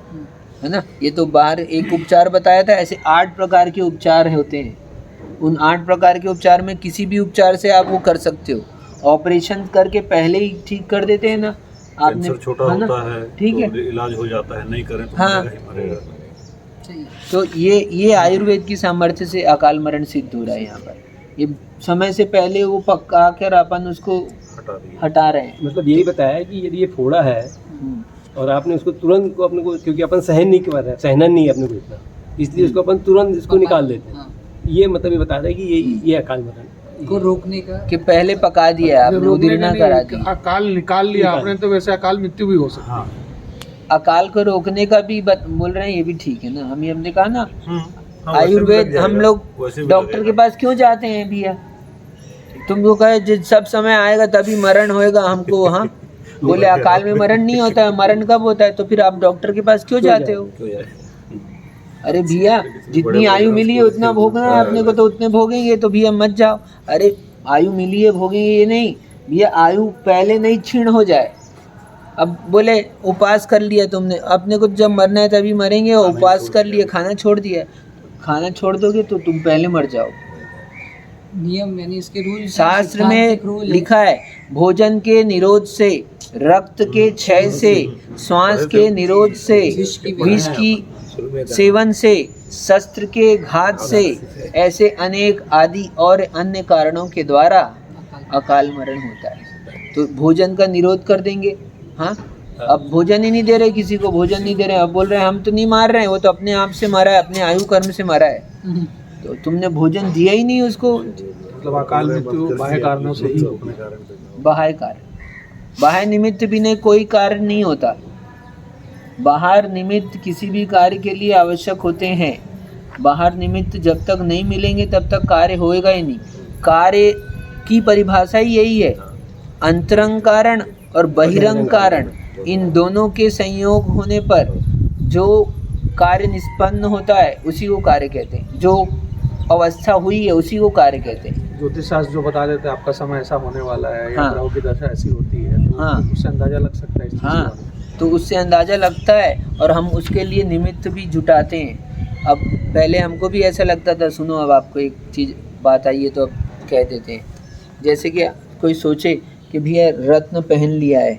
है ना। ये तो बाहर एक उपचार बताया था, ऐसे 8 प्रकार के उपचार होते हैं। उन 8 प्रकार के उपचार में किसी भी उपचार से आप वो कर सकते हो। ऑपरेशन करके पहले ही ठीक कर देते हैं ना आपने, कैंसर छोटा है ना? होता है, ठीक है। तो इलाज हो जाता है, नहीं करें तो हाँ। मरेगा ही मरेगा। सही है। तो ये आयुर्वेद की सामर्थ्य से अकाल मरण सिद्ध हो रहा है यहाँ पर। ये समय से पहले वो पका कर अपन उसको हटा दिए। हटा रहे हैं। मतलब यही बताया कि यदि ये फोड़ा है और आपने उसको तुरंत को अपने को, क्योंकि अपन सहन नहीं कर रहे हैं, सहना नहीं है अपने को इतना, इसलिए उसको अपन तुरंत इसको निकाल देते हैं। हाँ, ये मतलब ये बता रहा है कि ये अकाल मरण को रोकने का। कि पहले पका दिया है आपने, उदीर्णा करा दी। अकाल निकाल लिया आपने तो वैसे अकाल मृत्यु भी हो सकती है। हाँ। अकाल को रोकने का भी बोल रहे हैं, ये भी ठीक है ना। हमने कहा ना हाँ, वैसे भी आयुर्वेद, लग हम जाएगा, लोग वैसे भी डॉक्टर के लगेगा। पास क्यों जाते हैं भैया? तुमको कहे जब सब समय आएगा तभी मरण होएगा हमको, हाँ बोले अकाल में मरण नहीं होता है, मरण कब होता है? तो फिर आप डॉक्टर के पास क्यों जाते हो? क्यों जाए? अरे भैया जितनी आयु मिली है उतना भोगना है अपने को, तो उतने भोगेंगे, तो भैया मत जाओ। अरे आयु मिली है भोगेंगे ये नहीं भैया, आयु पहले नहीं क्षीण हो जाए। अब बोले उपास कर लिया तुमने, अपने को जब मरना है तभी मरेंगे, और उपास कर लिया, खाना छोड़ दिया, खाना छोड़ दोगे तो तुम पहले मर जाओ। नियम यानी इसके रूल, शास्त्र में लिखा है भोजन के निरोध से, रक्त के क्षय से, श्वास के निरोध से, विष की सेवन से, शस्त्र के घात से, ऐसे अनेक आदि और अन्य कारणों के द्वारा अकाल मरण होता है। तो भोजन का निरोध कर देंगे। हाँ, अब भोजन ही नहीं दे रहे, किसी को भोजन नहीं दे रहे, अब बोल रहे हैं हम तो नहीं मार रहे हैं, वो तो अपने आप से मरा है, अपने आयु कर्म से मरा है, तो तुमने भोजन दिया ही नहीं उसको। मतलब अकाल मृत्यु बाह्य कारणों से ही अपने कारण पे। बाह्य कारण, बाह्य निमित्त बिना कोई कार्य नहीं होता। बाहर निमित्त किसी भी कार्य के लिए आवश्यक होते हैं। बाहर निमित्त जब तक नहीं मिलेंगे तब तक कार्य होएगा ही नहीं। कार्य की परिभाषा ही यही है, अंतरंग कारण और बहिरंग कारण, इन दोनों के संयोग होने पर जो कार्य निष्पन्न होता है उसी को कार्य कहते हैं, जो अवस्था हुई है उसी को कार्य कहते हैं। ज्योतिष शास्त्र जो बता देते हैं आपका समय ऐसा होने वाला है या हाँ। ग्रहों की दशा ऐसी होती है, तो हाँ। उससे अंदाजा लग सकता है इस चीज़ के हाँ, बारे में। तो उससे अंदाज़ा लगता है और हम उसके लिए निमित्त भी जुटाते हैं। अब पहले हमको भी ऐसा लगता था, सुनो अब आपको एक चीज़ बात आई है तो अब कह देते हैं। जैसे कि कोई सोचे कि भैया रत्न पहन लिया है,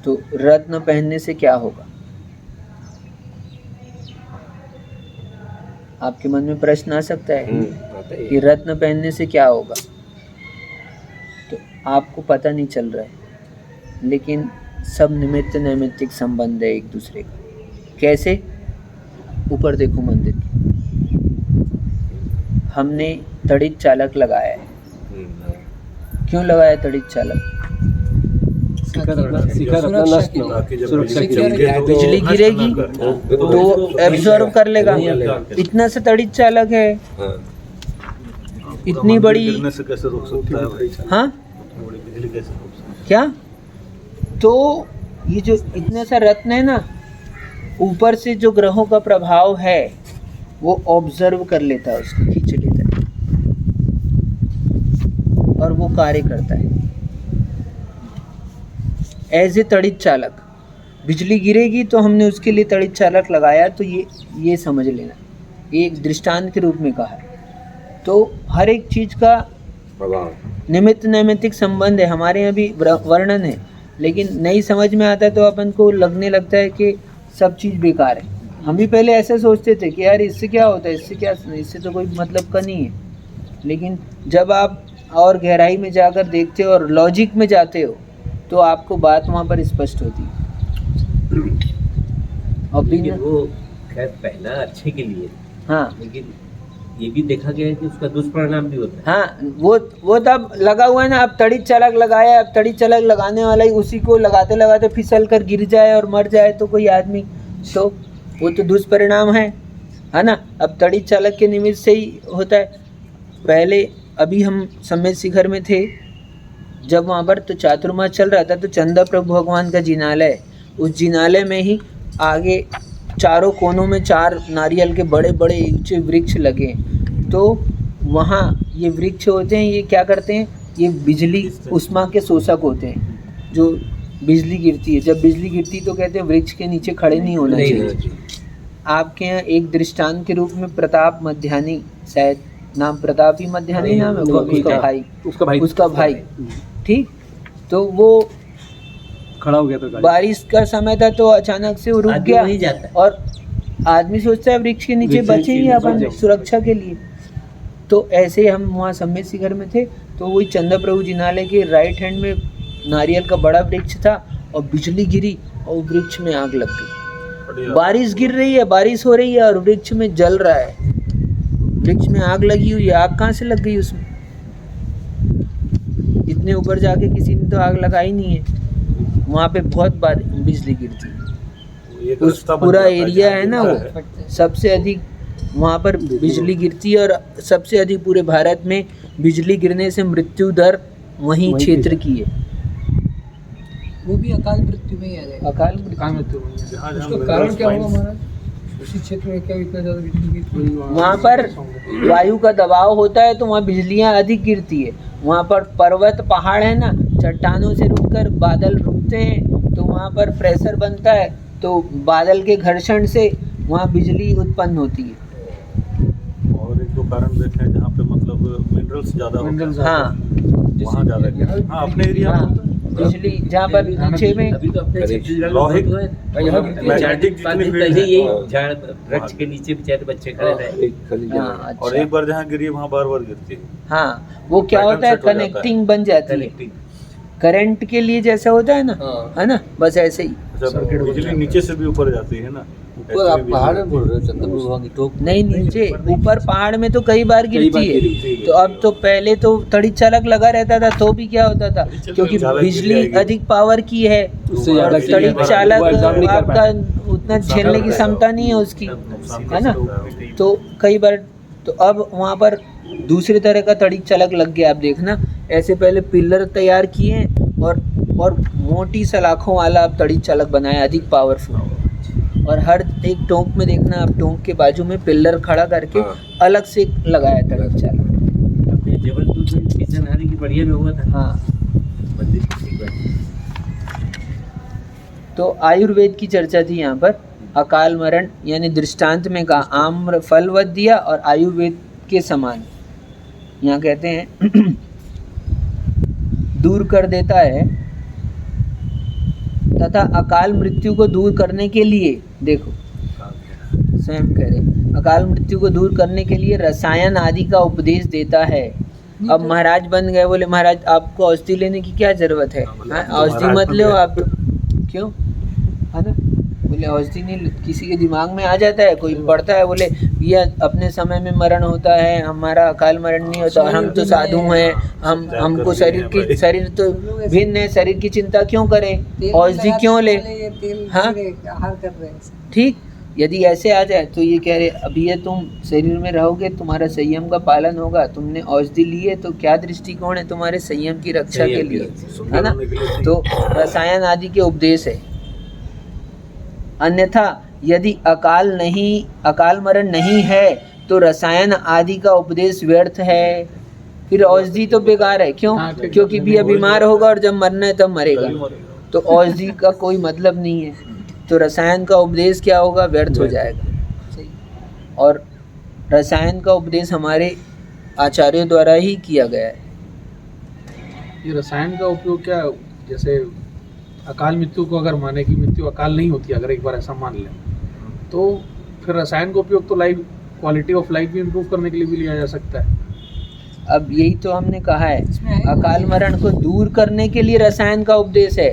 तो रत्न पहनने से क्या होगा? आपके मन में प्रश्न आ सकता है आता है। कि रत्न पहनने से क्या होगा? तो आपको पता नहीं चल रहा है, लेकिन सब निमित्त नैमित्तिक संबंध है एक दूसरे का। कैसे? ऊपर देखो मंदिर के, हमने तड़ित चालक लगाया है। क्यों लगाया तड़ित चालक? शिखर अपना नष्ट न हो, ताकि जब सुरक्षा बिजली के लिए। गिरे तो बिजली नष्ट गिरेगी ना करे। तो एब्जॉर्व कर लेगा, इतना से तड़ित चालक है। हाँ। इतनी मंदिर बड़ी, गिरने से कैसे रोक सकता है भाई? हाँ इतनी बड़ी बिजली कैसे रोक सकता है? क्या? तो ये जो इतना सा रत्न है ना, ऊपर से जो ग्रहों का प्रभाव है वो ऑब्जर्व कर लेता है, उसको खींच लेता है और वो कार्य करता है एज ए तड़ित चालक। बिजली गिरेगी तो हमने उसके लिए तड़ित चालक लगाया, तो ये समझ लेना ये एक दृष्टांत के रूप में कहा है। तो हर एक चीज़ का निमित्त नैमित्तिक संबंध है। हमारे यहाँ भी वर्णन है, लेकिन नहीं समझ में आता तो अपन को लगने लगता है कि सब चीज़ बेकार है। हम भी पहले ऐसे सोचते थे कि यार इससे क्या होता है, इससे तो कोई मतलब का नहीं है। लेकिन जब आप और गहराई में जाकर देखते हो और लॉजिक में जाते हो तो आपको बात वहाँ पर स्पष्ट होती है। और लेकिन वो खैर पहला अच्छे के लिए, हाँ, लेकिन ये भी देखा गया है कि उसका दुष्परिणाम भी होता है। हाँ, वो तब लगा हुआ है ना। अब तड़ी चलक लगाया, अब तड़ी चलक लगाने वाला ही उसी को लगाते लगाते फिसल कर गिर जाए और मर जाए तो कोई आदमी, तो वो तो दुष्परिणाम है ना। अब तड़ी चालक के निमित्त से ही होता है। पहले अभी हम सम्यक शिखर में थे, जब वहाँ पर तो चातुर्मास चल रहा था, तो चंदा प्रभु भगवान का जिनालय है। उस जिनालय में ही आगे चारों कोनों में 4 नारियल के बड़े बड़े ऊंचे वृक्ष लगे हैं। तो वहाँ ये वृक्ष होते हैं, ये क्या करते हैं, ये बिजली उष्मा के शोषक होते हैं। जो बिजली गिरती है, जब बिजली गिरती तो कहते हैं वृक्ष के नीचे खड़े नहीं होना चाहिए। आपके यहाँ एक दृष्टांत के रूप में प्रताप मध्यानी, शायद नाम प्रताप ही मध्यानी नाम है, उसका भाई, ठीक। तो वो खड़ा हो गया तो बारिश का समय था तो अचानक से वो रुक गया, और आदमी सोचता है वृक्ष के नीचे बचेंगे अपन सुरक्षा के लिए। तो ऐसे ही हम वहाँ सम्यक शिखर में थे, तो वही चंदा प्रभु जिनालय के राइट हैंड में नारियल का बड़ा वृक्ष था और बिजली गिरी और वृक्ष में आग लग गई। बारिश गिर रही है, बारिश हो रही है और वृक्ष में जल रहा है, वृक्ष में आग लगी हुई है। आग कहाँ से लग गई उसमें? इतने ऊपर जाके किसी ने तो आग लगाई नहीं है। वहाँ पे बहुत बार बिजली गिरती है। उस पूरा एरिया है ना, वो सबसे अधिक वहाँ पर बिजली गिरती है, और सबसे अधिक पूरे भारत में बिजली गिरने से मृत्यु दर वहीं क्षेत्र की है। वो भी अकाल मृत्यु में ही आ जाएगा। अकाल मृत्यु उसका कारण क्या होगा महाराज? उसी क्षेत्र में क्या इतना ज़्यादा बिजली गिरती है? वहाँ पर वायु का दबाव होता है तो वहाँ बिजलियाँ अधिक गिरती है। वहाँ पर पर्वत पहाड़ है ना, चट्टानों से रुककर बादल रुकते हैं, तो वहाँ पर प्रेशर बनता है, तो बादल के घर्षण से वहाँ बिजली उत्पन्न होती है। और एक दो कारण देखें जहाँ पे मतलब मिनरल्स ज़्यादा होते हैं, हाँ, वहाँ ज़्यादा गिरते हैं। हाँ, अपने एरिया हाँ, में बिजली जहाँ पर नीचे में अभी तो अपने छत्तीसगढ़ में लौहिक बहुत हुआ है। मैग्नेटिक जितने फील्ड पहले हैं, यही झाड़ वृक्ष के नीचे बेचारे बच्चे खड़े रहे। हाँ, और अच्छा, एक बार जहाँ गिरी है वहाँ बार बार गिरती है। हाँ, वो क्या पैटर्न होता है, सेट हो जाता है। कनेक्टिंग बन जाती है। कनेक्टिंग करंट के लिए जैसा होता है ना, हाँ। है ना, बस ऐसे ही। अच्छा, बिजली नीचे से भी ऊपर जाती है ना। ऊपर आप पहाड़ में बोल रहे हो, चंद्र भगवान की टोक नहीं, नीचे ऊपर पहाड़ में तो कई बार गिरती है। तो अब तो पहले तो तड़ी चालक लगा रहता था तो भी क्या होता था, क्योंकि बिजली अधिक पावर की है, और तड़ी चालक आपका उतना झेलने की क्षमता नहीं है उसकी, है ना। तो कई बार, तो अब वहाँ पर दूसरे तरह का तड़ी चालक लग गया। आप देखना, ऐसे पहले पिलर तैयार किए और मोटी सलाखों वाला अब तड़ी चालक बनाया, अधिक पावरफुल। और हर एक टोंक में देखना, आप टोंक के बाजू में पिलर खड़ा करके अलग से लगाया तड़ी चालक। अपने जबलपुर में किशनहरी की बढ़िया में हुआ था। हाँ, मंदिर की बात। तो आयुर्वेद की चर्चा थी यहाँ पर। अकाल मरण यानी दृष्टांत में कहा आम्र फलवत दिया और आयुर्वेद के समान यहाँ कहते हैं दूर कर देता है, तथा अकाल मृत्यु को दूर करने के लिए, देखो स्वयं कह रहे, अकाल मृत्यु को दूर करने के लिए रसायन आदि का उपदेश देता है। अब महाराज बन गए, बोले महाराज आपको औषधि लेने की क्या जरूरत है, औषधि मत लो आप, क्यों, है ना। बोले औषधि नहीं, किसी के दिमाग में आ जाता है, कोई पढ़ता है, बोले ये अपने समय में मरण होता है, हमारा अकाल मरण नहीं होता, हम तो साधु हैं, हमको शरीर तो भिन्न है, शरीर की चिंता क्यों करें, औषधि क्यों ले। हाँ, ठीक, यदि ऐसे आ जाए तो ये कह रहे अभी ये तुम शरीर में रहोगे, तुम्हारा संयम का पालन होगा, तुमने औषधि ली है तो क्या दृष्टिकोण है तुम्हारे संयम की रक्षा के लिए, है ना। तो रसायन आदि के उपदेश है। अन्यथा यदि अकाल मरण नहीं है तो रसायन आदि का उपदेश व्यर्थ है, फिर औषधि तो बेकार है। क्यों? क्योंकि भी बीमार होगा और जब मरना है तब मरेगा, तो औषधि का कोई मतलब नहीं है। तो रसायन का उपदेश क्या होगा, व्यर्थ हो जाएगा। और रसायन का उपदेश हमारे आचार्यों द्वारा ही किया गया है। ये रसायन का उपयोग क्या, जैसे अकाल मृत्यु को अगर माने कि मृत्यु अकाल नहीं होती, अगर एक बार ऐसा मान लें, तो फिर रसायन का उपयोग तो लाइफ क्वालिटी ऑफ लाइफ भी इम्प्रूव करने के लिए भी लिया जा सकता है। अब यही तो हमने कहा है, इसमें है अकाल मरण को दूर करने के लिए रसायन का उपदेश है,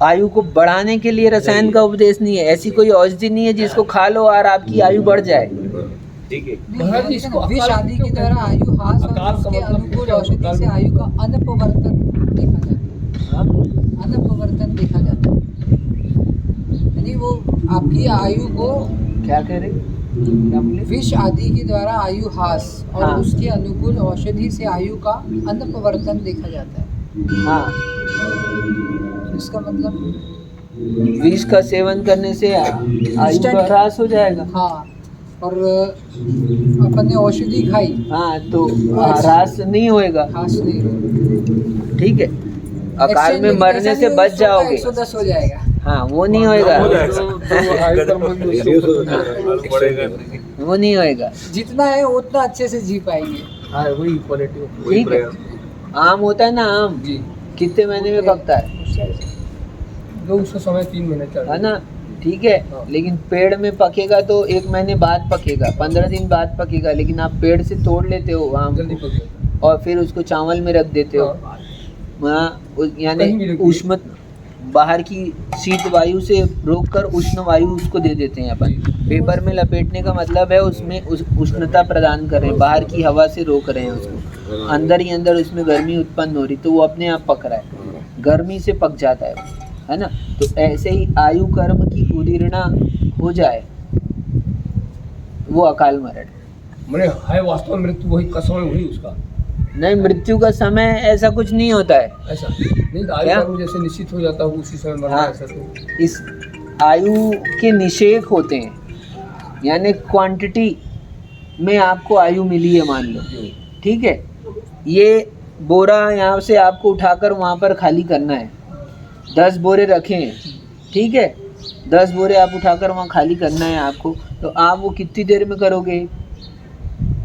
आयु को बढ़ाने के लिए रसायन का उपदेश नहीं है। ऐसी कोई औषधि नहीं है जिसको खा लो और आपकी आयु बढ़ जाए। ठीक है। नहीं, इसको विष आदि के द्वारा आयु हास और उसके अनुकूल औषधि से आयु का अनपवर्तन देखा जाता है। अनपवर्तन देखा जाता है, यानी वो आपकी आयु को क्या कह रहे, क्या बोले? विष आदि के द्वारा आयु हास और हाँ। उसके अनुकूल औषधि से आयु का अनपवर्तन देखा जाता है। हाँ, इसका मतलब विष का सेवन करने से आयु का Instant- ह्रास हो जाएगा। हाँ, और अपन ने औषधि खाई, हाँ, तो ह्रास नहीं होएगा। हास नहीं होगा। ठीक है, अकाल में मरने से बच जाओगे। 110 हो जाएगा। हाँ, वो नहीं होएगा, आयु का मन वो नहीं होएगा। जितना है उतना अच्छे से जी पाएंगे। हाँ, वही क्वालिटी ऑफ ठीक है, आम होता है ना, आम जी, कितने महीने में पकता है, उसका समय 3 महीने का है ना? ठीक है, लेकिन पेड़ में पकेगा तो 1 महीने बाद पकेगा, 15 दिन बाद पकेगा, लेकिन आप पेड़ से तोड़ लेते हो आम को और फिर उसको चावल में रख देते हो। वहाँ यानी उष्ण बाहर की शीत वायु से रोककर उष्ण वायु उसको दे देते हैं अपन। पेपर में लपेटने का मतलब है उसमें उष्णता प्रदान कर रहे हैं, बाहर की हवा से रोक रहे हैं उसको, अंदर ही अंदर उसमें गर्मी उत्पन्न हो रही, तो वो अपने आप पक रहा है, गर्मी से पक जाता है ना? तो ऐसे ही आयु कर्म की उदीर्णा हो जाए वो अकाल मरण। मैंने है वास्तव में मृत्यु वही का समय हुई उसका, नहीं, मृत्यु का समय ऐसा कुछ नहीं होता है। ऐसा नहीं तो आयु क्या? कर्म जैसे निश्चित हो जाता है उसी समय मरना, हाँ। ऐसा तो इस आयु के निषेक होते हैं, यानी क्वांटिटी में आपको आयु मिली है मान लो, ठीक है, ये बोरा यहाँ से आपको उठाकर वहाँ पर खाली करना है, 10 बोरे रखे हैं, ठीक है, 10 बोरे आप उठाकर वहाँ खाली करना है आपको, तो आप वो कितनी देर में करोगे?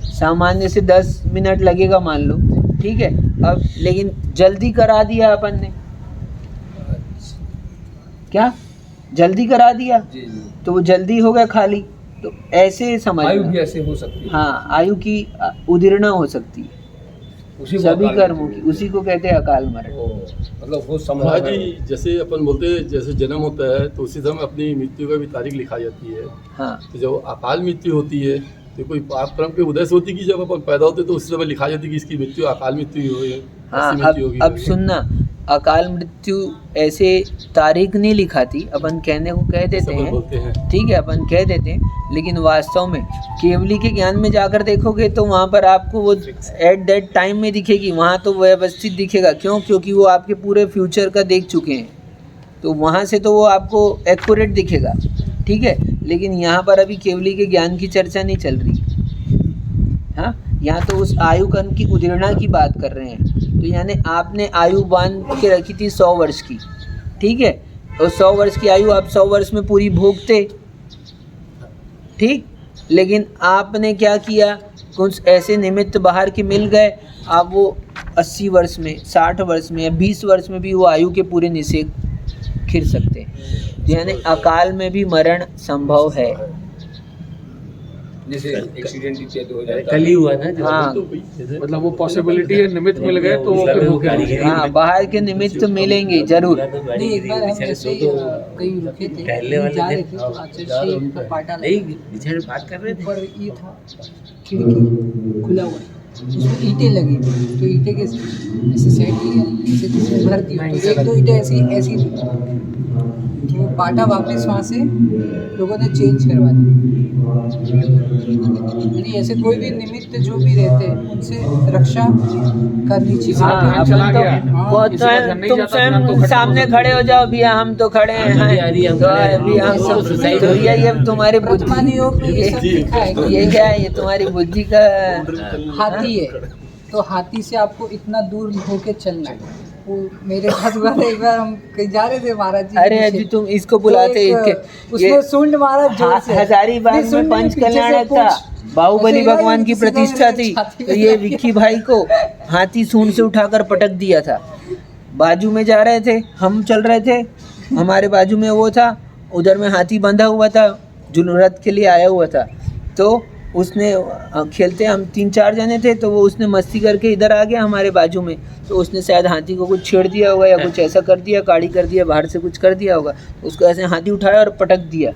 सामान्य से 10 मिनट लगेगा मान लो, ठीक है। अब लेकिन जल्दी करा दिया अपन ने, क्या जल्दी करा दिया, जी जी तो वो जल्दी हो गया खाली। तो ऐसे समझ, आयु भी ऐसे हो सकती है। हाँ, आयु की उदीर्णा हो सकती है उसी को सभी अकाल कर्मों मृत्यु। की, उसी को कहते हैं अकाल मरण। ओ, मतलब वो हाँ संभव है। जी, जैसे अपन बोलते हैं जैसे जन्म होता है तो उसी समय अपनी मृत्यु का भी तारीख लिखा जाती है। हाँ, तो जब अकाल मृत्यु होती है तो कोई पाप कर्म के उदय से होती है कि जब अपन पैदा होते तो उस समय लिखा जाती है कि इसकी मृत्यु अकाल मृत्यु हुई है, हाँ, ऐसी मृत्यु होगी। अब सुनना, अकाल मृत्यु ऐसे तारीख नहीं लिखाती, अपन कहने को कह देते सब हैं, बोलते हैं। ठीक है, अपन कह देते हैं, लेकिन वास्तव में केवली के ज्ञान में जाकर देखोगे तो वहाँ पर आपको वो एट दैट टाइम में दिखेगी, वहाँ तो व्यवस्थित दिखेगा। क्यों? क्योंकि वो आपके पूरे फ्यूचर का देख चुके हैं, तो वहाँ से तो वो आपको एक्यूरेट दिखेगा, ठीक है। लेकिन यहाँ पर अभी केवली के ज्ञान की चर्चा नहीं चल रही, हाँ, यहाँ तो उस आयु कर्म की उदीर्णा की बात कर रहे हैं। तो यानी आपने आयु बांध के रखी थी 100 वर्ष की, ठीक है, और 100 वर्ष की आयु आप 100 वर्ष में पूरी भोगते, ठीक, लेकिन आपने क्या किया, कुछ ऐसे निमित्त बाहर के मिल गए, आप वो 80 वर्ष में, 60 वर्ष में या 20 वर्ष में भी वो आयु के पूरे निषेक खिर सकते हैं। यानी अकाल में भी मरण संभव है। जैसे एक्सीडेंट इत्यादि हो जाता कल ही हुआ ना जो हाँ, मतलब वो पॉसिबिलिटी है, निमित्त मिल गए तो वो फिर हो गया। हाँ, बाहर के निमित्त मिलेंगे जरूर। नहीं, एक बार हम ऐसे ही कहीं रुके थे, टहलने वाले जा रहे थे। थे, तो आचार्य जी का पाटा नहीं, लगा, पीछे बात कर रहे थे। ऊपर ये था खिड़की खुला हुआ, उसमें ईंटें लगी, तो ईंटें के ऐसे सेट किया, ऐसे किसी भर दी, तो एक दो ईंटें ऐसी ऐसी थी, तो वो पाटा वापस वहाँ से लोगों ने चेंज करवा दी। यानी ऐसे कोई भी निमित्त जो भी रहते हैं उनसे रक्षा करनी चाहिए। हाँ, ध्यान अपन चला तो गया। वो किसी का ध्यान नहीं तुम जाता, ध्यान तो स्वयं खत्म सामने हो खड़े हो जाओ भैया, हम तो खड़े हैं, हाँ, अभी हम तो खड़े हैं। अभी हम सब तो सुसाइड तो ये अब तुम्हारी वर्तमान बुद्धि, योग में ये सब लिखा है कि ये क्या है, ये तुम्हारी बुद्धि का हाथी है, तो हाथी से आपको इतना दूर होके चलना है, वो मेरे साथ हुआ था एक बार, हम कहीं जा रहे थे महाराज जी के अरे पीछे। अजी तुम इसको तो बुलाते एक, ये उसने सूंड मारा जोर से। हजारीबाग नहीं, में सूंड नहीं, पंच पीछे से कल्याण था, पूंछ। बाहुबली ऐसे भगवान ही की सीधा प्रतिष्ठा मेरे थी, छाती तो में ये लग गया। विक्की भाई को हाथी सूंड से उठाकर पटक दिया था। बाजू में जा रहे थे, हम चल रहे थे, हमारे बाजू में वो था, उधर में हाथी बंधा हुआ था, जुलूरत के लिए आया हुआ था। तो उसने खेलते हम 3-4 जने थे, तो वो उसने मस्ती करके इधर आ गया हमारे बाजू में, तो उसने शायद हाथी को कुछ छेड़ दिया होगा या कुछ ऐसा कर दिया, काड़ी कर दिया, बाहर से कुछ कर दिया होगा, उसको ऐसे हाथी उठाया और पटक दिया।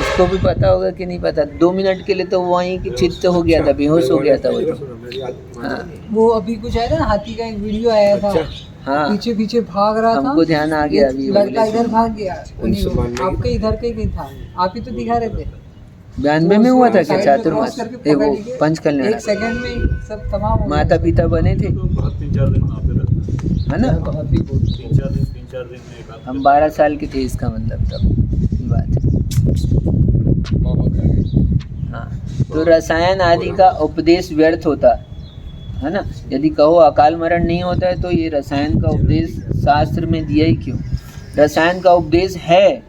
उसको भी पता होगा कि नहीं पता, 2 मिनट के लिए तो वहीं की चित्त हो गया था, बेहोश हो गया था वो तो। हाँ वो अभी कुछ आया था ना, हाथी का एक वीडियो आया था, हाँ, पीछे पीछे भाग रहा था, हमको ध्यान आ गया अभी। लड़का इधर भाग गया, आपके इधर का ही कहीं था, आप ही तो दिखा रहे थे। 92 में हुआ था क्या साइड में चातुर्मास? क्रॉस करके वो पकड़ लिए, पंच कल्याण, 1 सेकंड में सब तमाम हो गया। माता पिता बने थे, तो 3-4 दिन वहाँ पे रहते है ना? 3-4 दिन में एक आध हम 12 साल के थे, इसका मतलब तब ये बात है। हाँ, तो रसायन आदि का उपदेश व्यर्थ होता है ना। यदि कहो अकाल मरण नहीं होता है, तो ये रसायन का उपदेश शास्त्र में दिया ही क्यों? रसायन का उपदेश है,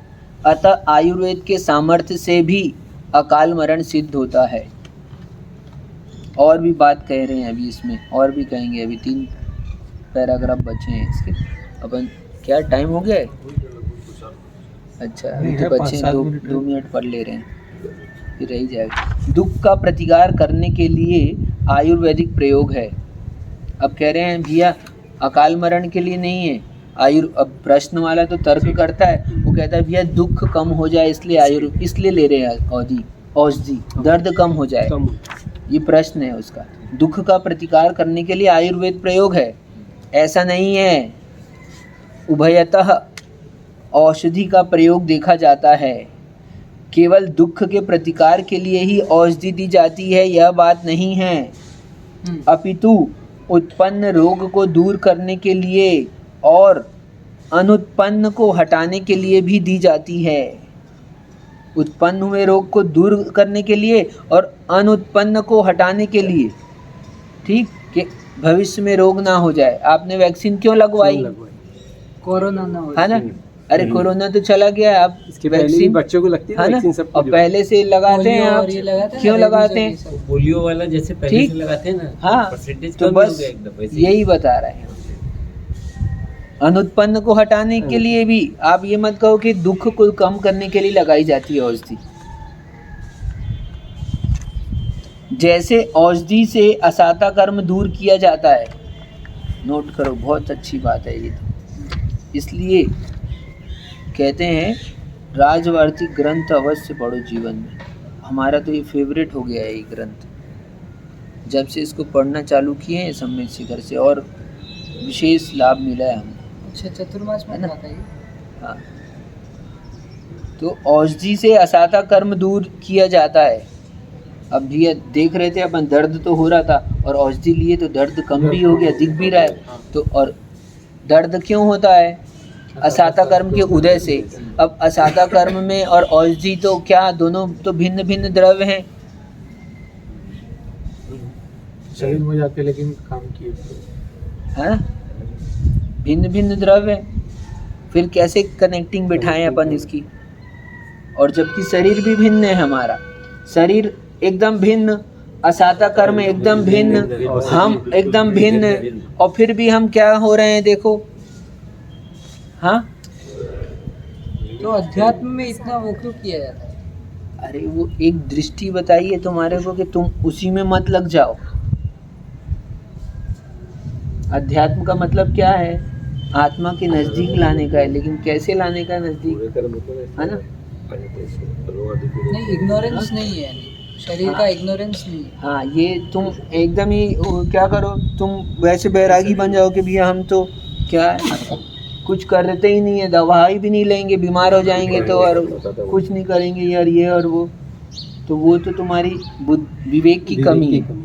अतः आयुर्वेद के सामर्थ्य से भी अकाल मरण सिद्ध होता है। और भी बात कह रहे हैं अभी इसमें, और भी कहेंगे, अभी 3 पैराग्राफ बचे हैं इसके। अपन क्या टाइम हो गया है? अच्छा, अभी तो बचे हैं 2 मिनट पढ़ ले रहे हैं, फिर रह जाएगा। दुख का प्रतिकार करने के लिए आयुर्वेदिक प्रयोग है। अब कह रहे हैं भैया अकाल मरण के लिए नहीं है अब प्रश्न वाला तो तर्क करता है, वो कहता है भैया दुख कम हो जाए इसलिए ले रहे हैं औषधि, दर्द कम हो जाए, ये प्रश्न है उसका। दुख का प्रतिकार करने के लिए आयुर्वेद प्रयोग है, ऐसा नहीं है। उभयतः औषधि का प्रयोग देखा जाता है। केवल दुख के प्रतिकार के लिए ही औषधि दी जाती है यह बात नहीं है, अपितु उत्पन्न रोग को दूर करने के लिए और अनुत्पन्न को हटाने के लिए भी दी जाती है। उत्पन्न हुए रोग को दूर करने के लिए और अनुत्पन्न को हटाने के लिए, ठीक, कि भविष्य में रोग ना हो जाए। आपने वैक्सीन क्यों लगवाई? कोरोना ना हो, है ना? अरे कोरोना तो चला गया, अब इसके पहले भी वैक्सीन बच्चों को लगती है है ना, वैक्सीन सबको और जो। पहले से लगाते हैं पोलियो आप, और ये लगाते हैं क्यों ना, लगाते रेबीज और हैं? ये सब। पोलियो वाला जैसे पहले ठीक। से लगाते हैं ना, हाँ, परसेंटेज तो कम ही हो बस गया एकदम वैसे ही। यही बता रहे हैं। अनुत्पन्न को हटाने के लिए भी आप ये मत कहो कि दुख को कम करने के लिए लगाई जाती है औषधि। जैसे औषधि से असाता कर्म दूर किया जाता है, नोट करो, बहुत अच्छी बात है ये तो। इसलिए कहते हैं राजवार्तिक ग्रंथ अवश्य पढ़ो जीवन में। हमारा तो ये फेवरेट हो गया है ये ग्रंथ, जब से इसको पढ़ना चालू किए हैं सम्यक शिखर से, और विशेष लाभ मिला है हमें। अच्छा, चतुर्मास में आता है ये? हाँ, तो औषधि से असाता कर्म दूर किया जाता है। अब भी देख रहे थे अपन, दर्द तो हो रहा था और औषधि लिए तो दर्द कम भी हो गया, दिख भी रहा है। तो और दर्द क्यों होता है? असाता कर्म के उदय से। अब असाता कर्म में और औषधि तो क्या, दोनों तो भिन्न भिन्न द्रव्य हैं, शरीर में जाके लेकिन काम किए। है, भिन्न भिन्न द्रव्य हैं। फिर कैसे कनेक्टिंग बिठाएं अपन इसकी? और जबकि शरीर भी भिन्न है, हमारा शरीर एकदम भिन्न, असाता कर्म एकदम भिन्न, हम एकदम भिन्न, और फिर भी हम क्या हो रहे हैं देखो। हाँ, तो अध्यात्म में इतना वो क्यों किया जाता है? अरे वो एक दृष्टि बताइए तुम्हारे को कि तुम उसी में मत लग जाओ। अध्यात्म का मतलब क्या है? आत्मा के नजदीक लाने का है, लेकिन कैसे लाने का नजदीक, है ना? नहीं, इग्नोरेंस नहीं है, शरीर का इग्नोरेंस नहीं है। हाँ, ये तुम एकदम ही क्या करो, तुम वैसे बैरागी बन जाओ कि भैया हम तो क्या है, कुछ करते ही नहीं है, दवाई भी नहीं लेंगे, बीमार हो जाएंगे तो, और कुछ नहीं करेंगे यार ये और वो, तो वो तो तुम्हारी विवेक की कमी है।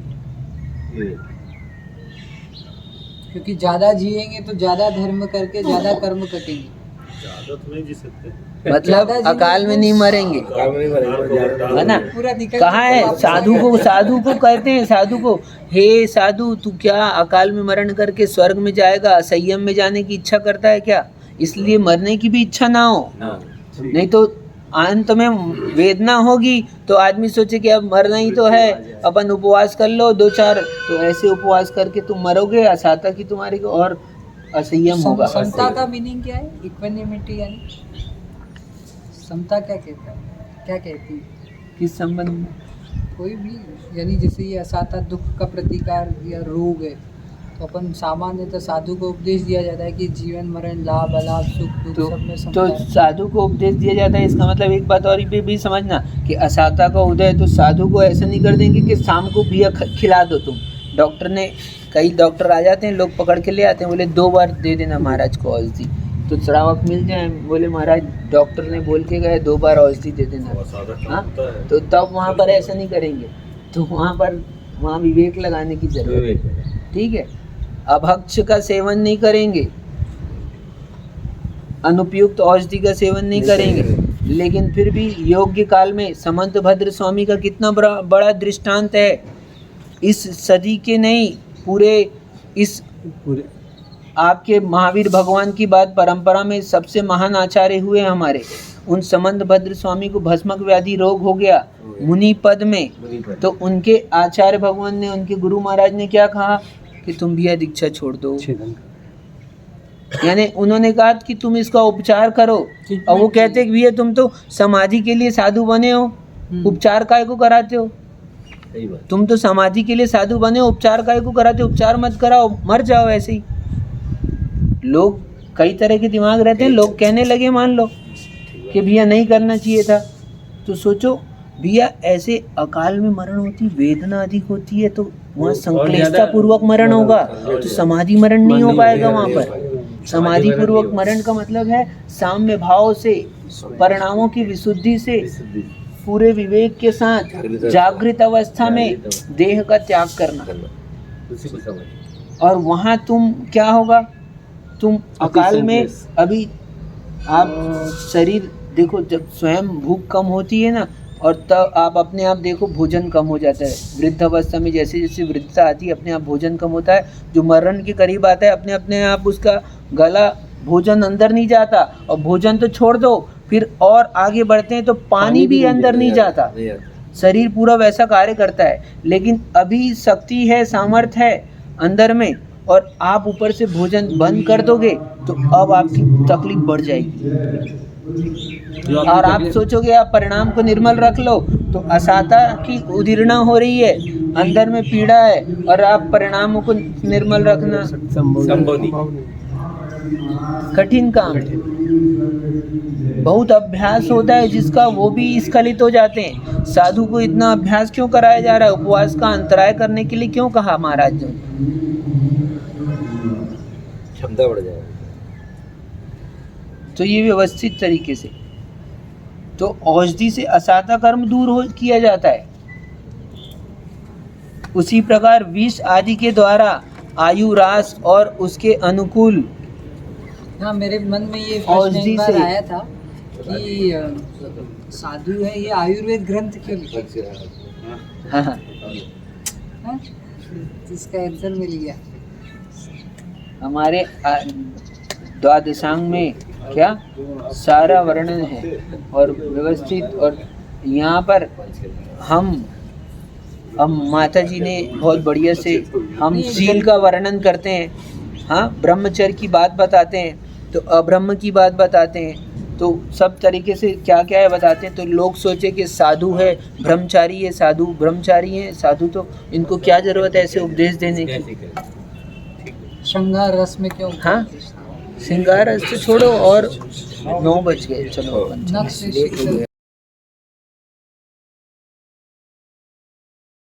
क्योंकि ज़्यादा जिएंगे तो ज़्यादा धर्म करके ज़्यादा कर्म कटेंगे। ज्यादा तो नहीं जी सकते। मतलब ज्यादा जी अकाल में नहीं मरेंगे, है ना? पूरा निकल कहाँ के है वापस साधु आ को? गया। साधु को कहते हैं, साधु को, हे साधु तू क्या अकाल में मरण करके स्वर्ग में जाएगा? संयम में जाने की इच्छा करता है क्या? इसलिए मरने की भी इच्छा ना हो, नहीं तो अंत में वेदना होगी तो आदमी सोचे कि अब मरना ही तो है, अपन उपवास कर लो 2-4, तो ऐसे उपवास करके तुम मरोगे, असाता की तुम्हारी को और असंयम होगा। समता का मीनिंग क्या है? इक्विनिमिटी यानी समता क्या कहता है, क्या कहती है? किस संबंध में? कोई भी, यानी जैसे ये असाता दुख का प्रतिकार या रोग है, तो अपन सामान्यतः साधु को उपदेश दिया जाता है कि जीवन मरण लाभ अलाभ सुख दुख तो सब में तो समता है। साधु को उपदेश दिया जाता है, इसका मतलब एक बात और भी समझना कि असाता का उदय, तो साधु को ऐसा नहीं कर देंगे कि शाम को बिया खिला दो तुम। डॉक्टर ने, कई डॉक्टर आ जाते हैं, लोग पकड़ के ले आते हैं, बोले 2 बार दे देना महाराज को औषधि, तो श्रावक मिल जाए, बोले महाराज डॉक्टर ने बोल के गए 2 बार औषधि दे देना। हाँ, तो तब वहाँ पर ऐसा नहीं करेंगे, तो वहाँ विवेक लगाने की जरूरत है। ठीक है, अभक्ष का सेवन नहीं करेंगे, अनुपयुक्त औषधि का सेवन नहीं करेंगे, लेकिन फिर भी योग्य काल में समंत भद्र स्वामी का कितना बड़ा दृष्टांत है। इस सदी के नहीं, पूरे इस आपके महावीर भगवान की बात, परंपरा में सबसे महान आचार्य हुए हमारे, उन समंत भद्र स्वामी को भस्मक व्याधि रोग हो गया मुनि पद में, तो उनके आचार्य भगवान ने, उनके गुरु महाराज ने क्या कहा कि तुम भी यह दीक्षा छोड़ दो, यानी उन्होंने कहा कि तुम इसका उपचार करो। और वो कहते कि भैया तुम तो समाधि के लिए साधु बने हो, उपचार काय को कराते हो? तुम तो समाधि के लिए साधु बने हो, उपचार काय को कराते हो? उपचार मत कराओ, मर जाओ ऐसे ही। लोग कई तरह के दिमाग रहते हैं, लोग कहने लगे मान लो कि भैया नहीं करना चाहिए था, तो सोचो भैया ऐसे अकाल में मरण होती, वेदना अधिक होती है, तो वहाँ संक्लेशता पूर्वक मरण होगा, तो समाधि मरण नहीं हो पाएगा वहाँ पर। समाधि पूर्वक मरण का मतलब है साम्य भाव से, परिणामों की विशुद्धि से, पूरे विवेक के साथ जागृत अवस्था में देह का त्याग करना। और वहाँ तुम क्या होगा, तुम अकाल में, अभी आप शरीर देखो, जब स्वयं भूख कम होती है ना, और तब आप अपने आप देखो भोजन कम हो जाता है। वृद्ध अवस्था में जैसे जैसे वृद्धता आती है, अपने आप भोजन कम होता है। जो मरण के करीब आता है, अपने आप उसका गला, भोजन अंदर नहीं जाता, और भोजन तो छोड़ दो, फिर और आगे बढ़ते हैं तो पानी भी अंदर नहीं जाता। शरीर पूरा वैसा कार्य करता है, लेकिन अभी शक्ति है, सामर्थ्य है अंदर में, और आप ऊपर से भोजन बंद कर दोगे तो अब आपकी तकलीफ बढ़ जाएगी। और आप सोचोगे आप परिणाम को निर्मल रख लो, तो असाता की उदीर्णा हो रही है, अंदर में पीड़ा है, और आप परिणामों को निर्मल रखना संभव नहीं, कठिन काम। बहुत अभ्यास होता है जिसका, वो भी स्खलित हो जाते हैं। साधु को इतना अभ्यास क्यों कराया जा रहा है? उपवास का अंतराय करने के लिए क्यों कहा महाराज ने? क्षमता बढ़ जाएगी। तो ये व्यवस्थित तरीके से, तो औषधि से असाता कर्म दूर किया जाता है। उसी प्रकार विष आदि के द्वारा आयु रास और उसके अनुकूल, हाँ, मेरे मन में ये प्रश्न एक बार आया था कि साधु है, ये आयुर्वेद ग्रंथ क्यों लिखे? हाँ, हाँ? इसका आंसर मिल गया। हमारे द्वादशांग में क्या सारा वर्णन है और व्यवस्थित, और यहाँ पर हम माता जी ने बहुत बढ़िया से, हम शील का वर्णन करते हैं, हाँ, ब्रह्मचर्य की बात बताते हैं, तो अब्रह्म की बात बताते हैं, तो सब तरीके से क्या क्या है बताते हैं। तो लोग सोचे कि साधु है ब्रह्मचारी है, साधु ब्रह्मचारी है, साधु तो इनको क्या जरूरत है ऐसे उपदेश देने की? श्रृंगार रस में क्यों? हाँ, श्रृंगार रस तो छोड़ो, और 9 बज गए, चलो अपन नक्श